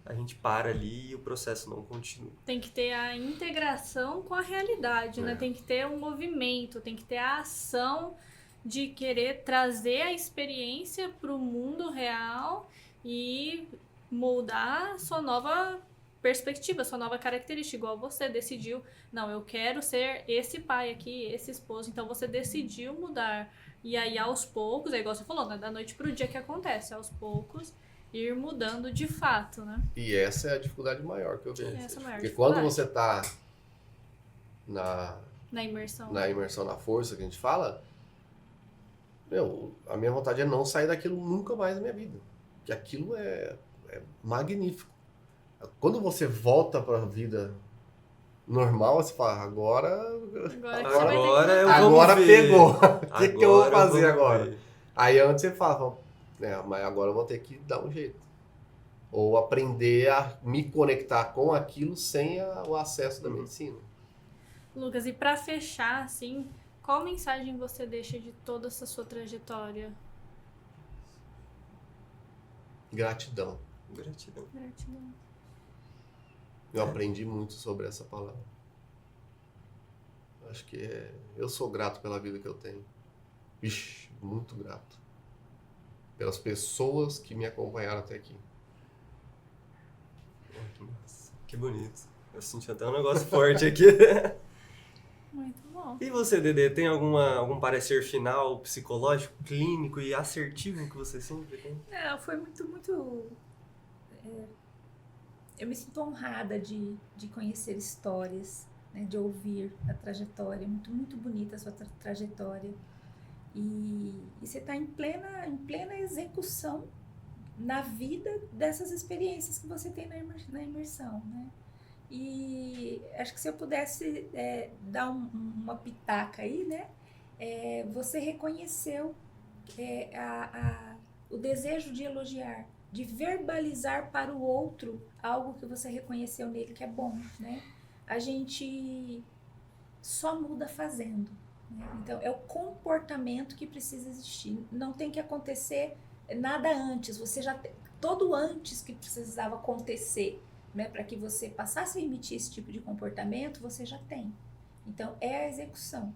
a gente para ali e o processo não continua. Tem que ter a integração com a realidade, né? É. Tem que ter um movimento, tem que ter a ação de querer trazer a experiência para o mundo real e moldar sua nova perspectiva, sua nova característica. Igual você decidiu, não, eu quero ser esse pai aqui, esse esposo. Então você decidiu mudar. E aí, aos poucos, é igual você falou, né? Da noite pro dia que acontece, aos poucos, ir mudando de fato, né? E essa é a dificuldade maior que eu vejo. Essa é a maior Porque quando dificuldade. você está Na imersão. na imersão na força que a gente fala, a minha vontade é não sair daquilo nunca mais na minha vida. Porque aquilo é magnífico. Quando você volta para a vida normal, você fala, agora Agora pegou. O que eu vou fazer vamos agora? ver. Aí antes você fala, mas agora eu vou ter que dar um jeito. Ou aprender a me conectar com aquilo sem o acesso da medicina. Lucas, e pra fechar, assim, qual mensagem você deixa de toda essa sua trajetória? Gratidão. Gratidão. Gratidão. Eu aprendi muito sobre essa palavra. Acho que eu sou grato pela vida que eu tenho. Vixe, muito grato. Pelas pessoas que me acompanharam até aqui. Que massa. Que bonito. Eu senti até um negócio forte aqui. Muito bom. E você, Dedê, tem algum parecer final psicológico, clínico e assertivo que você sempre tem? Não, foi muito. Eu me sinto honrada de conhecer histórias, né, de ouvir a trajetória. Muito bonita a sua trajetória. E você está em plena execução na vida dessas experiências que você tem na imersão, né? E acho que se eu pudesse dar uma pitaca aí, né? Você reconheceu o desejo de elogiar, de verbalizar para o outro algo que você reconheceu nele que é bom, né? A gente só muda fazendo, né? Então, é o comportamento que precisa existir. Não tem que acontecer nada antes. Você já tem todo antes que precisava acontecer, né, para que você passasse a emitir esse tipo de comportamento, você já tem. Então, é a execução,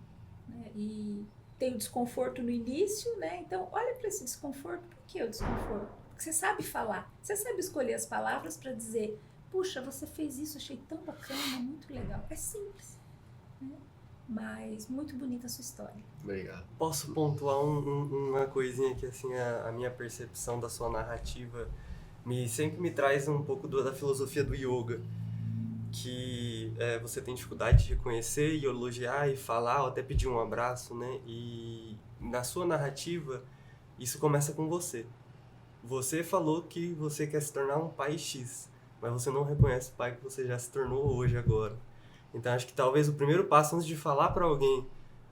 né? E tem o desconforto no início, né? Então, olha para esse desconforto. Por que o desconforto? Porque você sabe falar, você sabe escolher as palavras para dizer, puxa, você fez isso, achei tão bacana, muito legal. É simples, né? Mas muito bonita a sua história. Obrigado. Posso pontuar uma coisinha que, assim, a minha percepção da sua narrativa sempre me traz um pouco da filosofia do yoga, que você tem dificuldade de reconhecer e elogiar e falar, ou até pedir um abraço, né? E na sua narrativa, isso começa com você. Você falou que você quer se tornar um pai X, mas você não reconhece o pai que você já se tornou hoje, agora. Então, acho que talvez o primeiro passo antes de falar para alguém,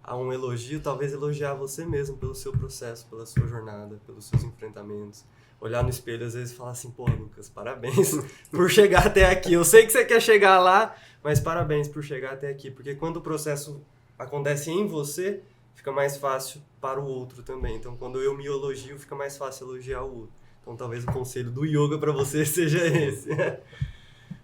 a um elogio, talvez elogiar você mesmo pelo seu processo, pela sua jornada, pelos seus enfrentamentos. Olhar no espelho às vezes e falar assim, pô, Lucas, parabéns por chegar até aqui. Eu sei que você quer chegar lá, mas parabéns por chegar até aqui. Porque quando o processo acontece em você, fica mais fácil para o outro também. Então, quando eu me elogio, fica mais fácil elogiar o outro. Então, talvez o conselho do yoga para você seja esse. É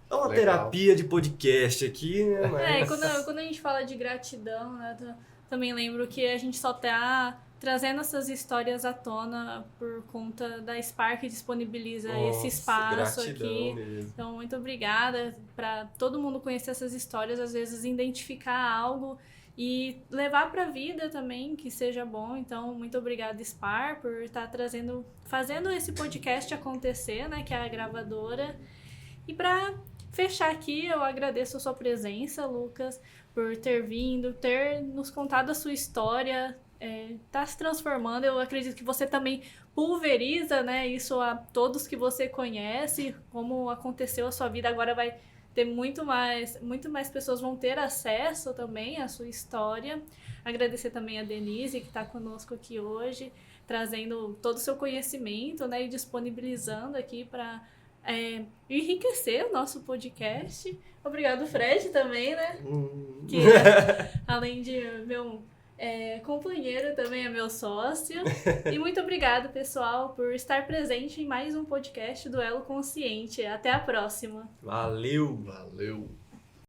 uma Legal. terapia de podcast aqui, né? Mas... Quando a gente fala de gratidão, né, também lembro que a gente só tá trazendo essas histórias à tona por conta da Spark que disponibiliza esse espaço gratidão aqui. mesmo. Então, muito obrigada para todo mundo conhecer essas histórias, às vezes identificar algo e levar para a vida também, que seja bom. Então, muito obrigada, Spar, por estar fazendo esse podcast acontecer, né, que é a gravadora. E para fechar aqui, eu agradeço a sua presença, Lucas, por ter vindo, ter nos contado a sua história, tá se transformando. Eu acredito que você também pulveriza, né, isso a todos que você conhece, como aconteceu a sua vida. Agora vai ter muito mais pessoas vão ter acesso também à sua história. Agradecer também a Denise, que está conosco aqui hoje, trazendo todo o seu conhecimento, né, e disponibilizando aqui para enriquecer o nosso podcast. Obrigado, Fred, também, né? Que além de meu companheiro, também é meu sócio. E muito obrigado, pessoal, por estar presente em mais um podcast do Elo Consciente. Até a próxima. Valeu! Valeu!